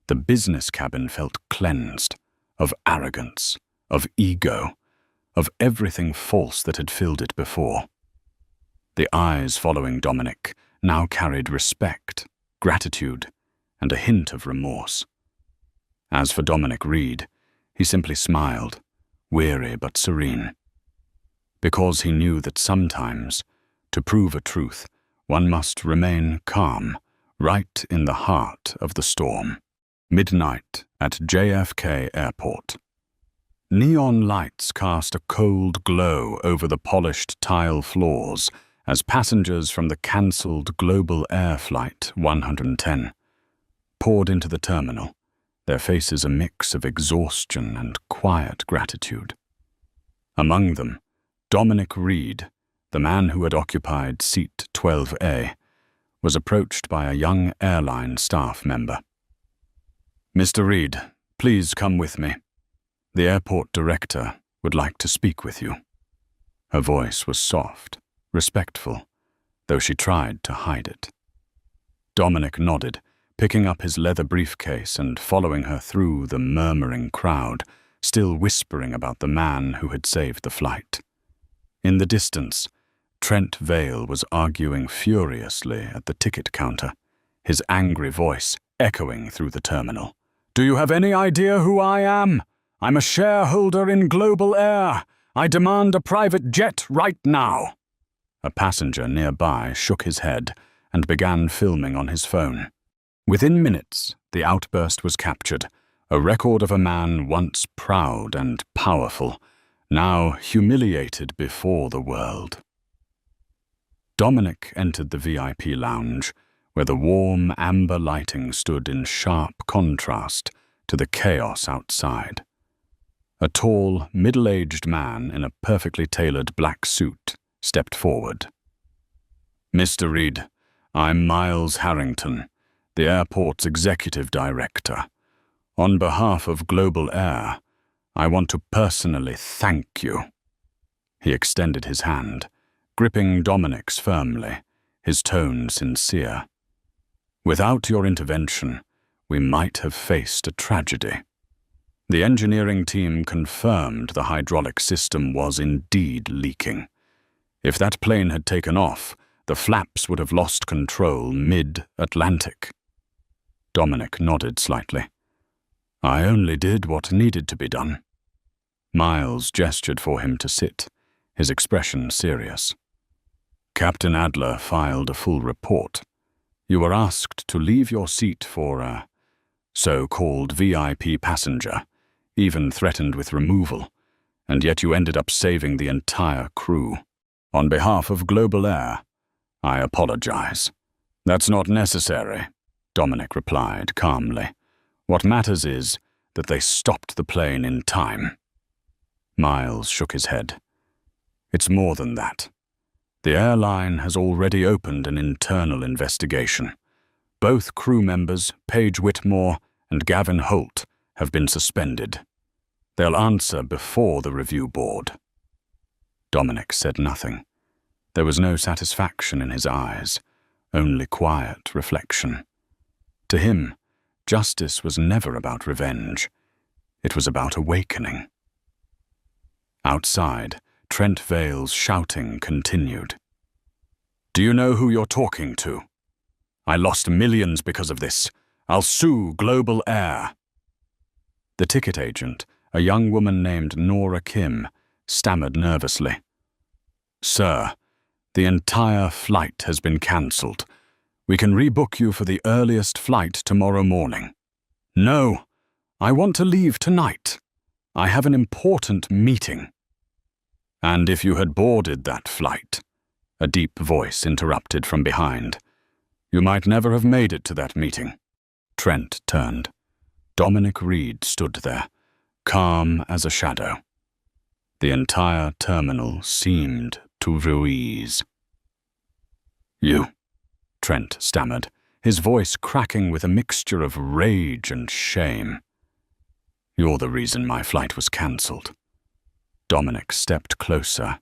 the business cabin felt cleansed of arrogance, of ego, of everything false that had filled it before. The eyes following Dominic now carried respect, gratitude, and a hint of remorse. As for Dominic Reed, he simply smiled, weary but serene, because he knew that sometimes, to prove a truth, one must remain calm, right in the heart of the storm. Midnight at JFK Airport. Neon lights cast a cold glow over the polished tile floors as passengers from the cancelled Global Air Flight 110 poured into the terminal, their faces a mix of exhaustion and quiet gratitude. Among them, Dominic Reed, the man who had occupied seat 12A, was approached by a young airline staff member. "Mr. Reed, please come with me," The airport director would like to speak with you. Her voice was soft, respectful, though she tried to hide it. Dominic nodded, picking up his leather briefcase and following her through the murmuring crowd, still whispering about the man who had saved the flight. In the distance, Trent Vale was arguing furiously at the ticket counter, his angry voice echoing through the terminal. "Do you have any idea who I am? I'm a shareholder in Global Air. I demand a private jet right now." A passenger nearby shook his head and began filming on his phone. Within minutes, the outburst was captured, a record of a man once proud and powerful, now humiliated before the world. Dominic entered the VIP lounge, where the warm amber lighting stood in sharp contrast to the chaos outside. A tall, middle-aged man in a perfectly tailored black suit stepped forward. "Mr. Reed, I'm Miles Harrington, the airport's executive director. On behalf of Global Air, I want to personally thank you." He extended his hand, gripping Dominic's firmly, his tone sincere. "Without your intervention, we might have faced a tragedy." The engineering team confirmed the hydraulic system was indeed leaking. If that plane had taken off, the flaps would have lost control mid-Atlantic. Dominic nodded slightly. "I only did what needed to be done." Miles gestured for him to sit, his expression serious. "Captain Adler filed a full report. You were asked to leave your seat for a so-called VIP passenger, even threatened with removal, and yet you ended up saving the entire crew. On behalf of Global Air, I apologize." "That's not necessary," Dominic replied calmly. "What matters is that they stopped the plane in time." Miles shook his head. "It's more than that. The airline has already opened an internal investigation. Both crew members, Paige Whitmore and Gavin Holt, have been suspended. They'll answer before the review board." Dominic said nothing. There was no satisfaction in his eyes, only quiet reflection. To him, justice was never about revenge. It was about awakening. Outside, Trent Vale's shouting continued. "Do you know who you're talking to? I lost millions because of this. I'll sue Global Air." The ticket agent, a young woman named Nora Kim, stammered nervously. "Sir, the entire flight has been cancelled. We can rebook you for the earliest flight tomorrow morning." "No, I want to leave tonight. I have an important meeting." "And if you had boarded that flight," a deep voice interrupted from behind, "you might never have made it to that meeting." Trent turned. Dominic Reed stood there, calm as a shadow. The entire terminal seemed to freeze. "You," Trent stammered, his voice cracking with a mixture of rage and shame. "You're the reason my flight was cancelled." Dominic stepped closer,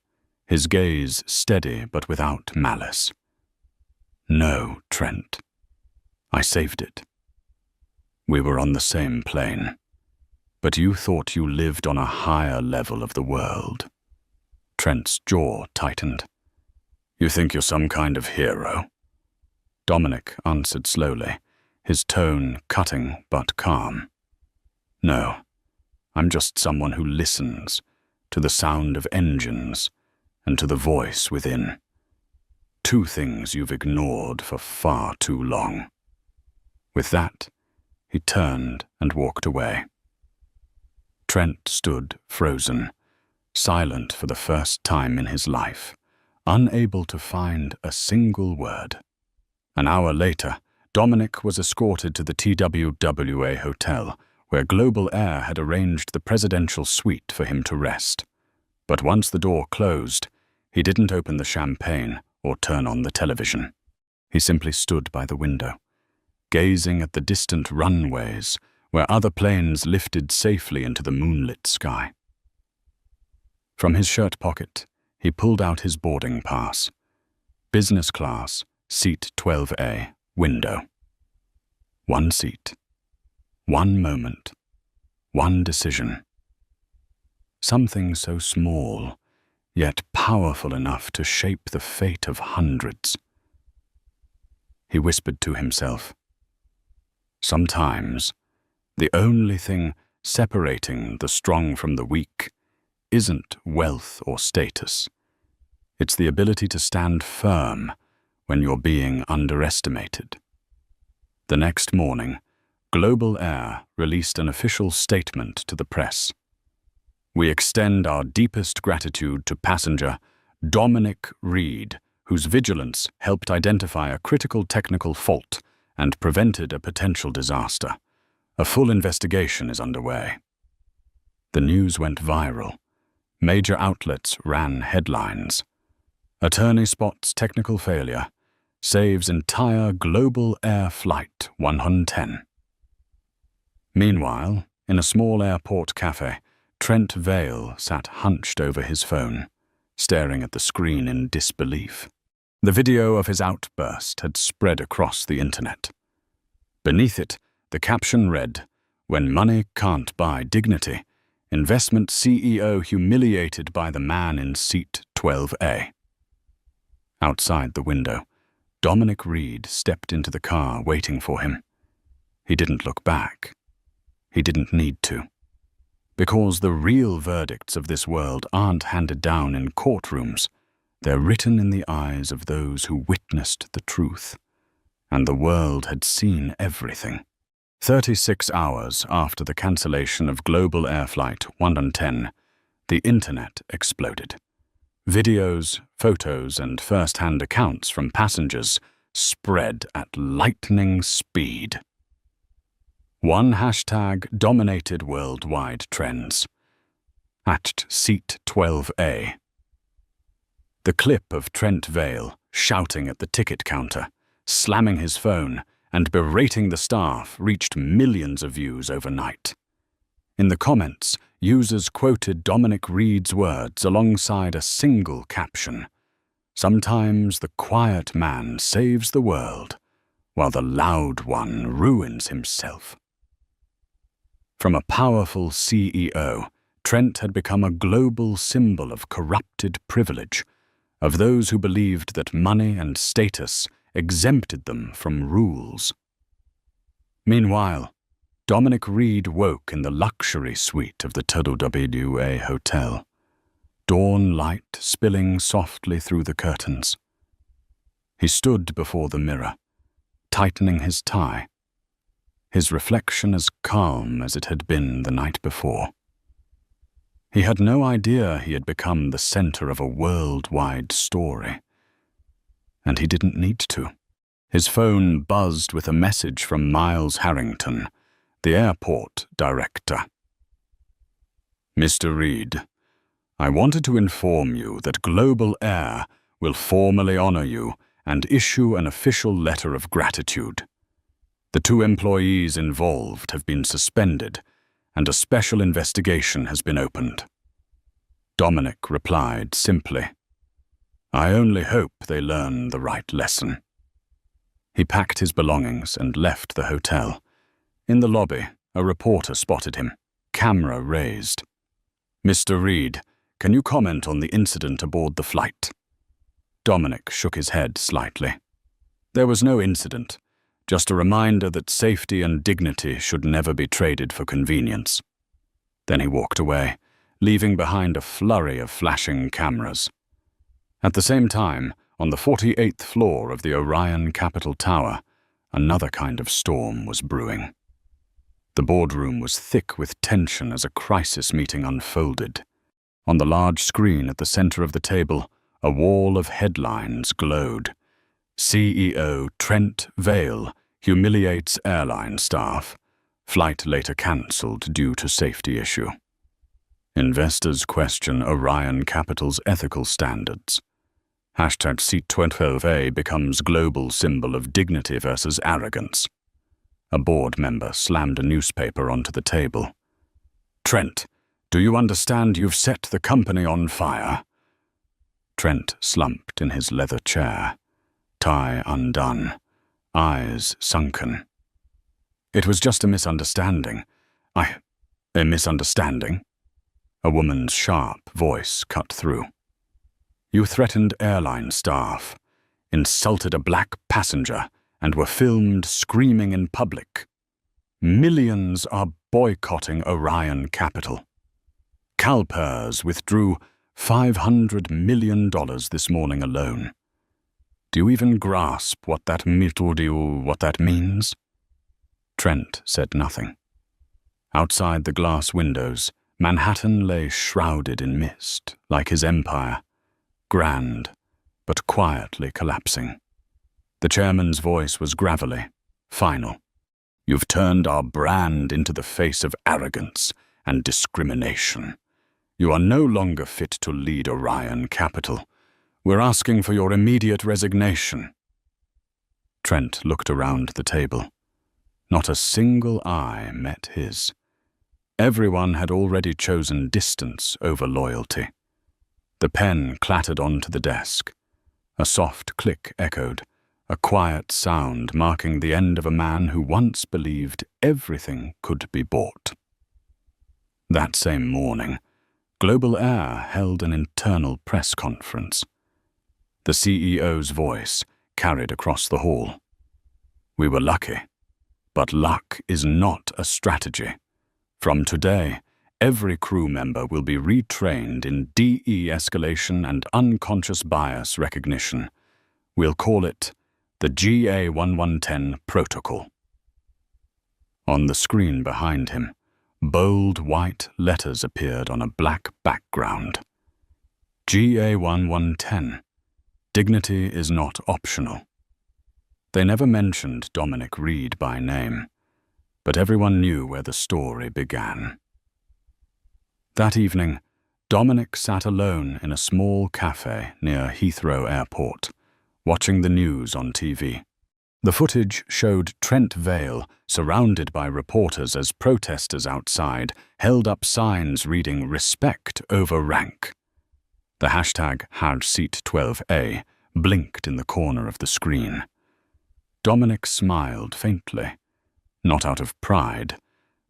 his gaze steady but without malice. "No, Trent. I saved it. We were on the same plane, but you thought you lived on a higher level of the world." Trent's jaw tightened. "You think you're some kind of hero?" Dominic answered slowly, his tone cutting but calm. "No, I'm just someone who listens to the sound of engines and to the voice within. Two things you've ignored for far too long." With that, he turned and walked away. Trent stood frozen, silent for the first time in his life, unable to find a single word. An hour later, Dominic was escorted to the TWWA hotel, where Global Air had arranged the presidential suite for him to rest. But once the door closed, he didn't open the champagne or turn on the television. He simply stood by the window, gazing at the distant runways where other planes lifted safely into the moonlit sky. From his shirt pocket, he pulled out his boarding pass. Business class, seat 12A, window. One seat. One moment. One decision. Something so small, yet powerful enough to shape the fate of hundreds. He whispered to himself, "Sometimes, the only thing separating the strong from the weak isn't wealth or status. It's the ability to stand firm when you're being underestimated." The next morning, Global Air released an official statement to the press. "We extend our deepest gratitude to passenger Dominic Reed, whose vigilance helped identify a critical technical fault and prevented a potential disaster. A full investigation is underway." The news went viral. Major outlets ran headlines. "Attorney spots technical failure. Saves entire Global Air Flight 110. Meanwhile, in a small airport cafe, Trent Vale sat hunched over his phone, staring at the screen in disbelief. The video of his outburst had spread across the internet. Beneath it, the caption read, "When money can't buy dignity, investment CEO humiliated by the man in seat 12A." Outside the window, Dominic Reed stepped into the car waiting for him. He didn't look back. He didn't need to. Because the real verdicts of this world aren't handed down in courtrooms. They're written in the eyes of those who witnessed the truth. And the world had seen everything. 36 hours after the cancellation of Global Air Flight 110, the internet exploded. Videos, photos, and first-hand accounts from passengers spread at lightning speed. One hashtag dominated worldwide trends. At seat 12A. The clip of Trent Vale shouting at the ticket counter, slamming his phone, and berating the staff reached millions of views overnight. In the comments, users quoted Dominic Reed's words alongside a single caption. "Sometimes the quiet man saves the world, while the loud one ruins himself." From a powerful CEO, Trent had become a global symbol of corrupted privilege, of those who believed that money and status exempted them from rules. Meanwhile, Dominic Reed woke in the luxury suite of the WWA hotel, dawn light spilling softly through the curtains. He stood before the mirror, tightening his tie, his reflection as calm as it had been the night before. He had no idea he had become the center of a worldwide story. And he didn't need to. His phone buzzed with a message from Miles Harrington, the airport director. "Mr. Reed, I wanted to inform you that Global Air will formally honor you and issue an official letter of gratitude. The 2 employees involved have been suspended, and a special investigation has been opened." Dominic replied simply, "I only hope they learn the right lesson." He packed his belongings and left the hotel. In the lobby, a reporter spotted him, camera raised. "Mr. Reed, can you comment on the incident aboard the flight?" Dominic shook his head slightly. There was no incident, just a reminder that safety and dignity should never be traded for convenience. Then he walked away, leaving behind a flurry of flashing cameras. At the same time, on the 48th floor of the Orion Capitol Tower, another kind of storm was brewing. The boardroom was thick with tension as a crisis meeting unfolded. On the large screen at the center of the table, a wall of headlines glowed. CEO Trent Vale humiliates airline staff. Flight later cancelled due to safety issue. Investors question Orion Capital's ethical standards. Hashtag Seat 12A becomes global symbol of dignity versus arrogance. A board member slammed a newspaper onto the table. "Trent, do you understand you've set the company on fire?" Trent slumped in his leather chair, tie undone, eyes sunken. "It was just a misunderstanding. A misunderstanding?" A woman's sharp voice cut through. "You threatened airline staff, insulted a black passenger, and were filmed screaming in public. Millions are boycotting Orion Capital. CalPERS withdrew $500 million this morning alone. Do you even grasp what that means?" Trent said nothing. Outside the glass windows, Manhattan lay shrouded in mist, like his empire, grand, but quietly collapsing. The chairman's voice was gravelly, final. "You've turned our brand into the face of arrogance and discrimination. You are no longer fit to lead Orion Capital. We're asking for your immediate resignation." Trent looked around the table. Not a single eye met his. Everyone had already chosen distance over loyalty. The pen clattered onto the desk. A soft click echoed, a quiet sound marking the end of a man who once believed everything could be bought. That same morning, Global Air held an internal press conference. The CEO's voice carried across the hall. "We were lucky, but luck is not a strategy. From today, every crew member will be retrained in de-escalation and unconscious bias recognition. We'll call it the GA1110 Protocol." On the screen behind him, bold white letters appeared on a black background. GA1110. Dignity is not optional. They never mentioned Dominic Reed by name, but everyone knew where the story began. That evening, Dominic sat alone in a small cafe near Heathrow Airport, watching the news on TV. The footage showed Trent Vale surrounded by reporters as protesters outside held up signs reading "Respect over rank." The hashtag #Seat12A blinked in the corner of the screen. Dominic smiled faintly, not out of pride,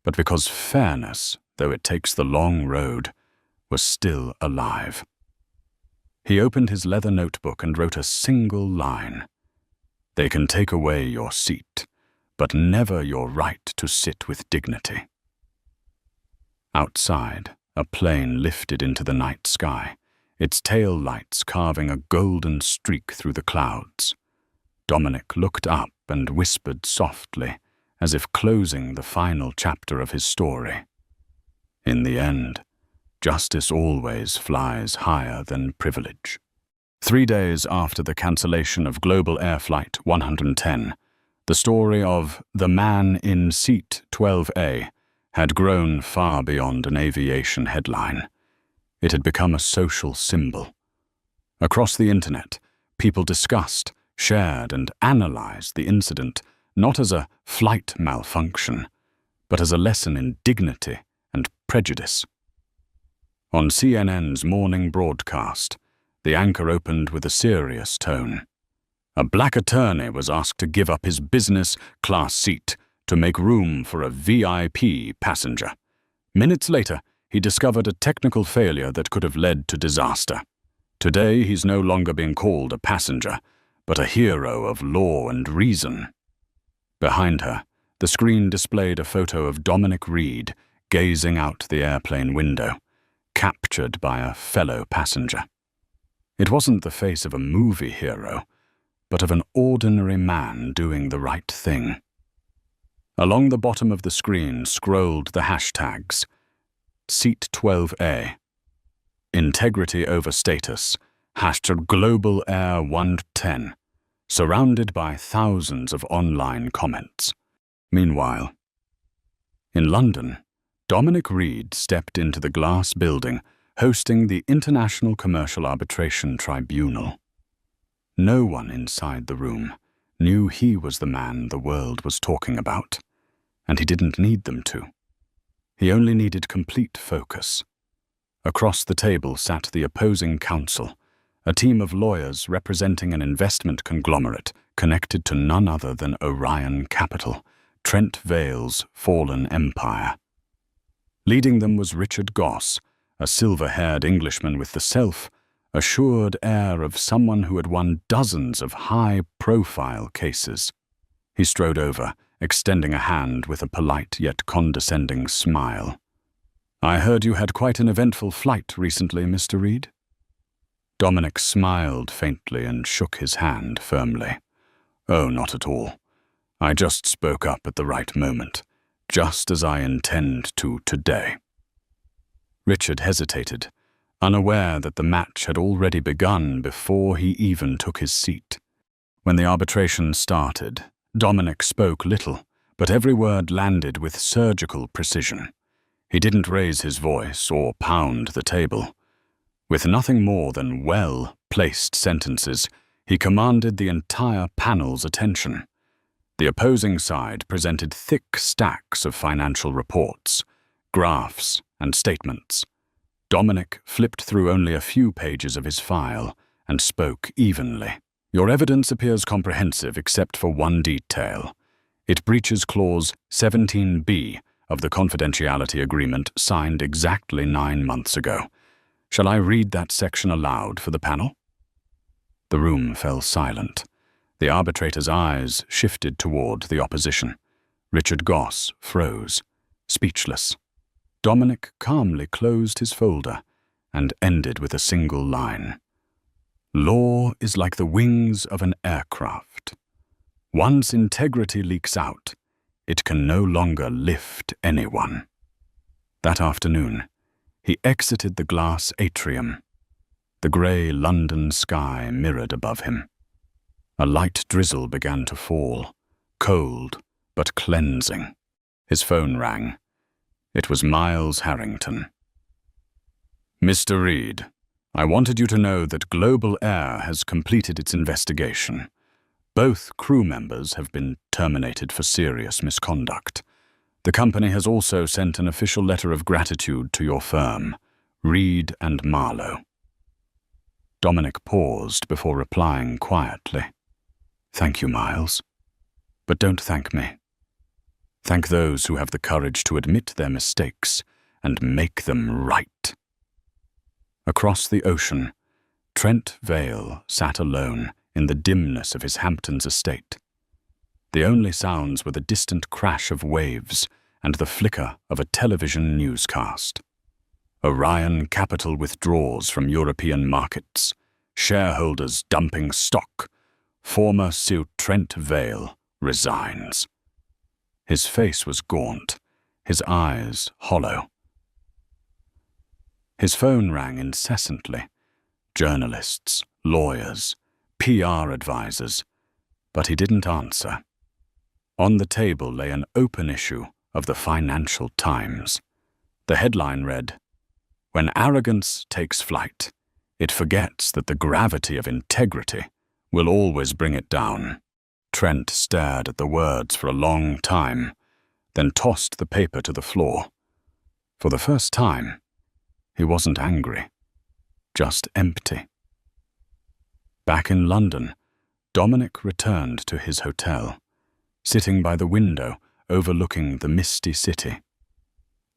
but because fairness, though it takes the long road, was still alive. He opened his leather notebook and wrote a single line. "They can take away your seat, but never your right to sit with dignity." Outside, a plane lifted into the night sky, its tail lights carving a golden streak through the clouds. Dominic looked up and whispered softly, as if closing the final chapter of his story. In the end, justice always flies higher than privilege. 3 days after the cancellation of Global Air Flight 110, the story of the man in Seat 12A had grown far beyond an aviation headline. It had become a social symbol. Across the internet, people discussed, shared, and analyzed the incident not as a flight malfunction, but as a lesson in dignity and prejudice. On CNN's morning broadcast, the anchor opened with a serious tone. A black attorney was asked to give up his business class seat to make room for a VIP passenger. Minutes later, he discovered a technical failure that could have led to disaster. Today, he's no longer being called a passenger, but a hero of law and reason. Behind her, the screen displayed a photo of Dominic Reed gazing out the airplane window, captured by a fellow passenger. It wasn't the face of a movie hero, but of an ordinary man doing the right thing. Along the bottom of the screen scrolled the hashtags: Seat 12A, Integrity over Status, #Global Air 110, surrounded by thousands of online comments. Meanwhile, in London, Dominic Reed stepped into the glass building hosting the International Commercial Arbitration Tribunal. No one inside the room knew he was the man the world was talking about. And he didn't need them to. He only needed complete focus. Across the table sat the opposing counsel, a team of lawyers representing an investment conglomerate connected to none other than Orion Capital, Trent Vale's fallen empire. Leading them was Richard Goss, a silver-haired Englishman with the self-assured air of someone who had won dozens of high-profile cases. He strode over, extending a hand with a polite yet condescending smile. "I heard you had quite an eventful flight recently, Mr. Reed." Dominic smiled faintly and shook his hand firmly. "Oh, not at all. I just spoke up at the right moment, just as I intend to today." Richard hesitated, unaware that the match had already begun before he even took his seat. When the arbitration started, Dominic spoke little, but every word landed with surgical precision. He didn't raise his voice or pound the table. With nothing more than well-placed sentences, he commanded the entire panel's attention. The opposing side presented thick stacks of financial reports, graphs, and statements. Dominic flipped through only a few pages of his file and spoke evenly. "Your evidence appears comprehensive except for one detail. It breaches Clause 17B of the confidentiality agreement signed exactly 9 months ago. Shall I read that section aloud for the panel?" The room fell silent. The arbitrator's eyes shifted toward the opposition. Richard Goss froze, speechless. Dominic calmly closed his folder and ended with a single line. "Law is like the wings of an aircraft. Once integrity leaks out, it can no longer lift anyone." That afternoon, he exited the glass atrium. The grey London sky mirrored above him. A light drizzle began to fall, cold but cleansing. His phone rang. It was Miles Harrington. "Mr. Reed, I wanted you to know that Global Air has completed its investigation. Both crew members have been terminated for serious misconduct. The company has also sent an official letter of gratitude to your firm, Reed and Marlowe." Dominic paused before replying quietly. "Thank you, Miles. But don't thank me. Thank those who have the courage to admit their mistakes and make them right." Across the ocean, Trent Vale sat alone in the dimness of his Hamptons estate. The only sounds were the distant crash of waves and the flicker of a television newscast. Orion Capital withdraws from European markets, shareholders dumping stock, former Sir Trent Vale resigns. His face was gaunt, his eyes hollow. His phone rang incessantly. Journalists, lawyers, PR advisors, but he didn't answer. On the table lay an open issue of the Financial Times. The headline read, "When arrogance takes flight, it forgets that the gravity of integrity will always bring it down." Trent stared at the words for a long time, then tossed the paper to the floor. For the first time, he wasn't angry, just empty. Back in London, Dominic returned to his hotel, sitting by the window overlooking the misty city.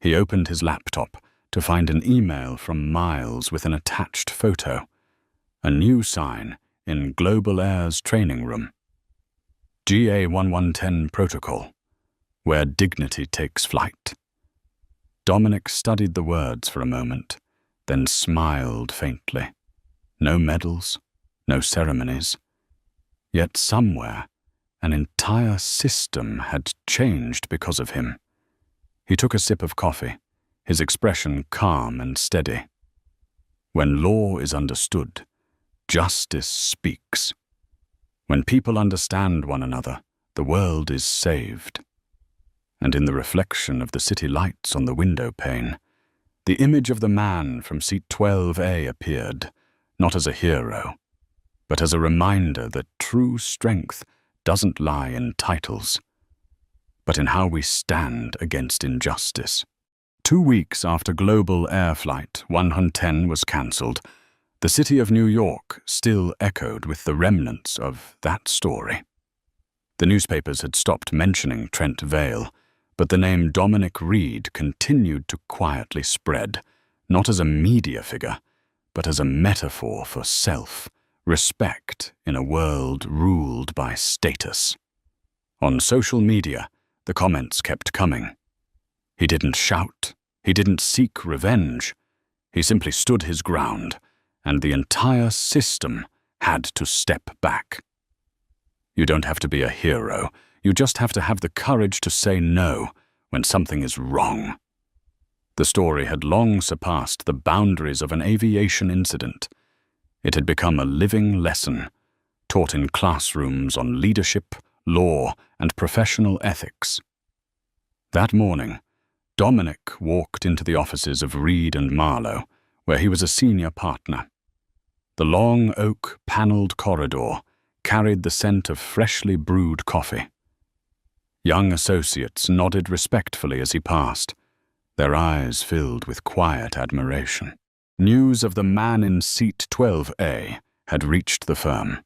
He opened his laptop to find an email from Miles with an attached photo, a new sign in Global Air's training room. GA1110 Protocol, where dignity takes flight. Dominic studied the words for a moment, then smiled faintly. No medals, no ceremonies. Yet somewhere, an entire system had changed because of him. He took a sip of coffee, his expression calm and steady. When law is understood, justice speaks. When people understand one another, the world is saved. And in the reflection of the city lights on the window pane, the image of the man from seat 12A appeared, not as a hero, but as a reminder that true strength doesn't lie in titles. but in how we stand against injustice. 2 weeks after Global Air Flight 110 was cancelled, the city of New York still echoed with the remnants of that story. The newspapers had stopped mentioning Trent Vale, but the name Dominic Reed continued to quietly spread, not as a media figure, but as a metaphor for self-respect in a world ruled by status. On social media, the comments kept coming. He didn't shout, he didn't seek revenge, he simply stood his ground, and the entire system had to step back. You don't have to be a hero, you just have to have the courage to say no when something is wrong. The story had long surpassed the boundaries of an aviation incident. It had become a living lesson, taught in classrooms on leadership, law, and professional ethics. That morning, Dominic walked into the offices of Reed and Marlowe, where he was a senior partner. The long oak panelled corridor carried the scent of freshly brewed coffee. Young associates nodded respectfully as he passed, their eyes filled with quiet admiration. News of the man in seat 12A had reached the firm,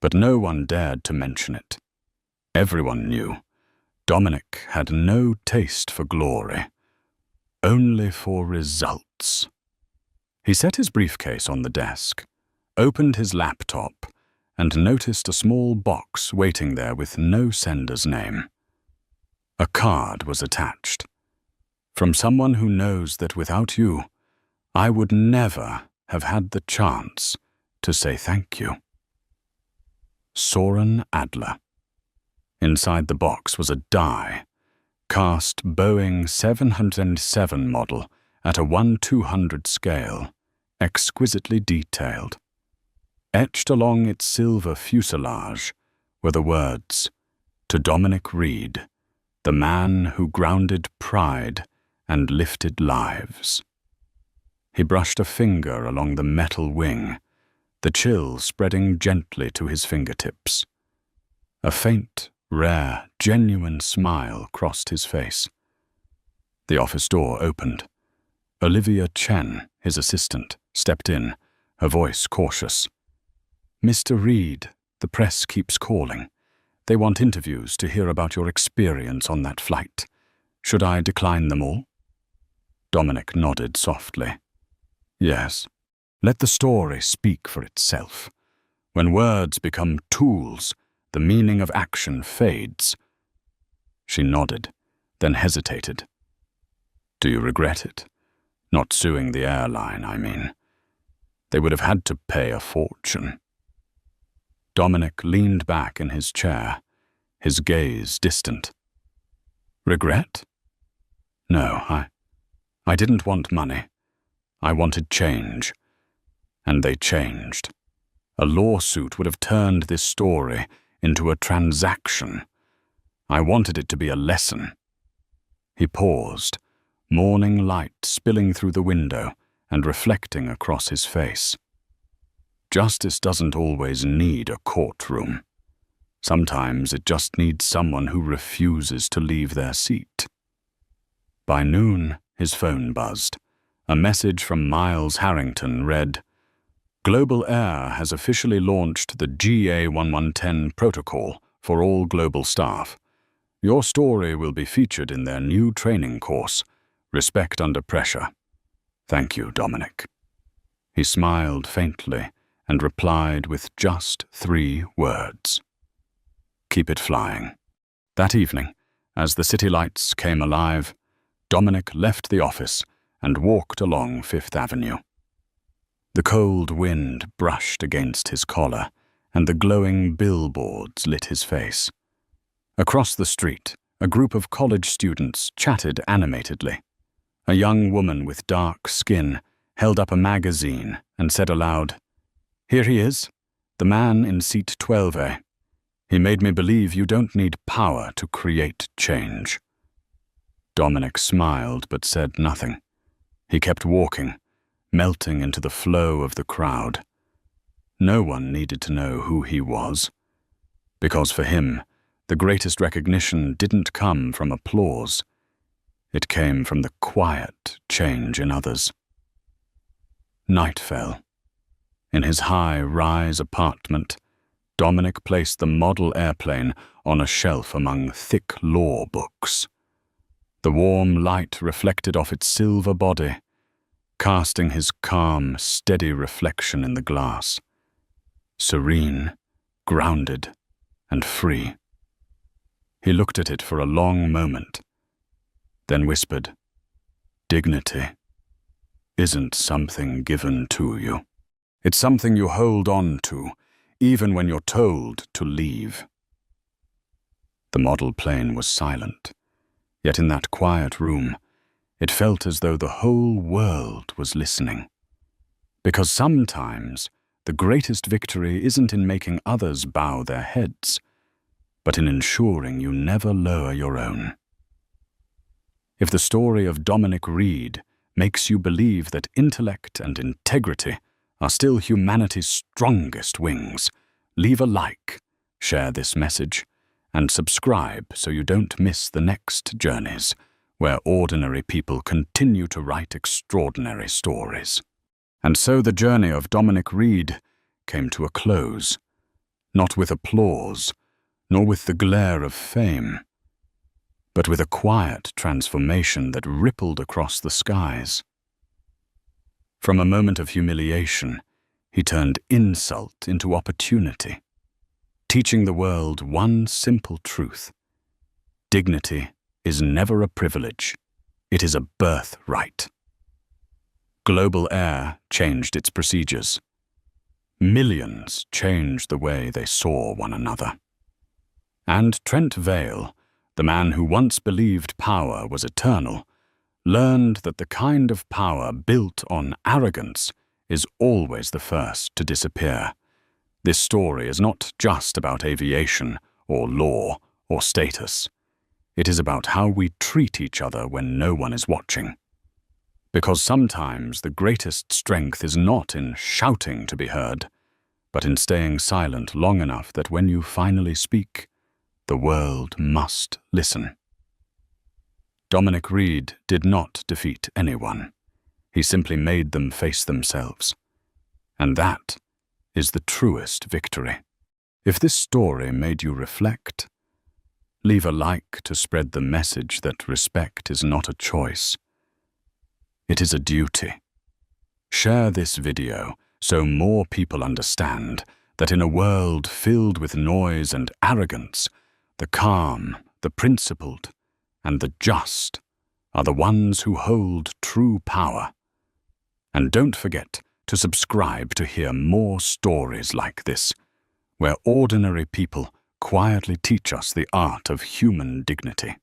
but no one dared to mention it. Everyone knew Dominic had no taste for glory, only for results. He set his briefcase on the desk, opened his laptop, and noticed a small box waiting there with no sender's name. A card was attached. From someone who knows that without you, I would never have had the chance to say thank you. Soren Adler. Inside the box was a die, cast Boeing 707 model at a 1/200 scale, exquisitely detailed. Etched along its silver fuselage were the words, "To Dominic Reed, the man who grounded pride and lifted lives." He brushed a finger along the metal wing, the chill spreading gently to his fingertips. A faint, rare, genuine smile crossed his face. The office door opened. Olivia Chen, his assistant, stepped in, her voice cautious. "Mr. Reed, the press keeps calling. They want interviews to hear about your experience on that flight. Should I decline them all?" Dominic nodded softly. "Yes. Let the story speak for itself. When words become tools, the meaning of action fades." She nodded, then hesitated. "Do you regret it? Not suing the airline, I mean. They would have had to pay a fortune." Dominic leaned back in his chair, his gaze distant. "Regret? No, I didn't want money. I wanted change. And they changed. A lawsuit would have turned this story into a transaction. I wanted it to be a lesson." He paused, morning light spilling through the window and reflecting across his face. Justice doesn't always need a courtroom. Sometimes it just needs someone who refuses to leave their seat. By noon, his phone buzzed. A message from Miles Harrington read, "Global Air has officially launched the GA1110 protocol for all global staff. Your story will be featured in their new training course, Respect Under Pressure. Thank you, Dominic." He smiled faintly and replied with just 3 words. "Keep it flying." That evening, as the city lights came alive, Dominic left the office and walked along Fifth Avenue. The cold wind brushed against his collar, and the glowing billboards lit his face. Across the street, a group of college students chatted animatedly. A young woman with dark skin held up a magazine and said aloud, "Here he is, the man in seat 12A. He made me believe you don't need power to create change." Dominic smiled but said nothing. He kept walking, melting into the flow of the crowd. No one needed to know who he was, because for him, the greatest recognition didn't come from applause. It came from the quiet change in others. Night fell. In his high-rise apartment, Dominic placed the model airplane on a shelf among thick law books. The warm light reflected off its silver body, casting his calm, steady reflection in the glass. Serene, grounded, and free. He looked at it for a long moment, then whispered, "Dignity isn't something given to you. It's something you hold on to, even when you're told to leave." The model plane was silent, yet in that quiet room, it felt as though the whole world was listening. Because sometimes the greatest victory isn't in making others bow their heads, but in ensuring you never lower your own. If the story of Dominic Reed makes you believe that intellect and integrity are still humanity's strongest wings, leave a like, share this message, and subscribe so you don't miss the next journeys where ordinary people continue to write extraordinary stories. And so the journey of Dominic Reed came to a close, not with applause, nor with the glare of fame, but with a quiet transformation that rippled across the skies. From a moment of humiliation, he turned insult into opportunity, teaching the world one simple truth: dignity is never a privilege, it is a birthright. Global Air changed its procedures. Millions changed the way they saw one another. And Trent Vale, the man who once believed power was eternal, learned that the kind of power built on arrogance is always the first to disappear. This story is not just about aviation or law or status. It is about how we treat each other when no one is watching. Because sometimes the greatest strength is not in shouting to be heard, but in staying silent long enough that when you finally speak, the world must listen. Dominic Reed did not defeat anyone. He simply made them face themselves. And that is the truest victory. If this story made you reflect, leave a like to spread the message that respect is not a choice. It is a duty. Share this video so more people understand that in a world filled with noise and arrogance, the calm, the principled, and the just are the ones who hold true power. And don't forget to subscribe to hear more stories like this, where ordinary people quietly teach us the art of human dignity.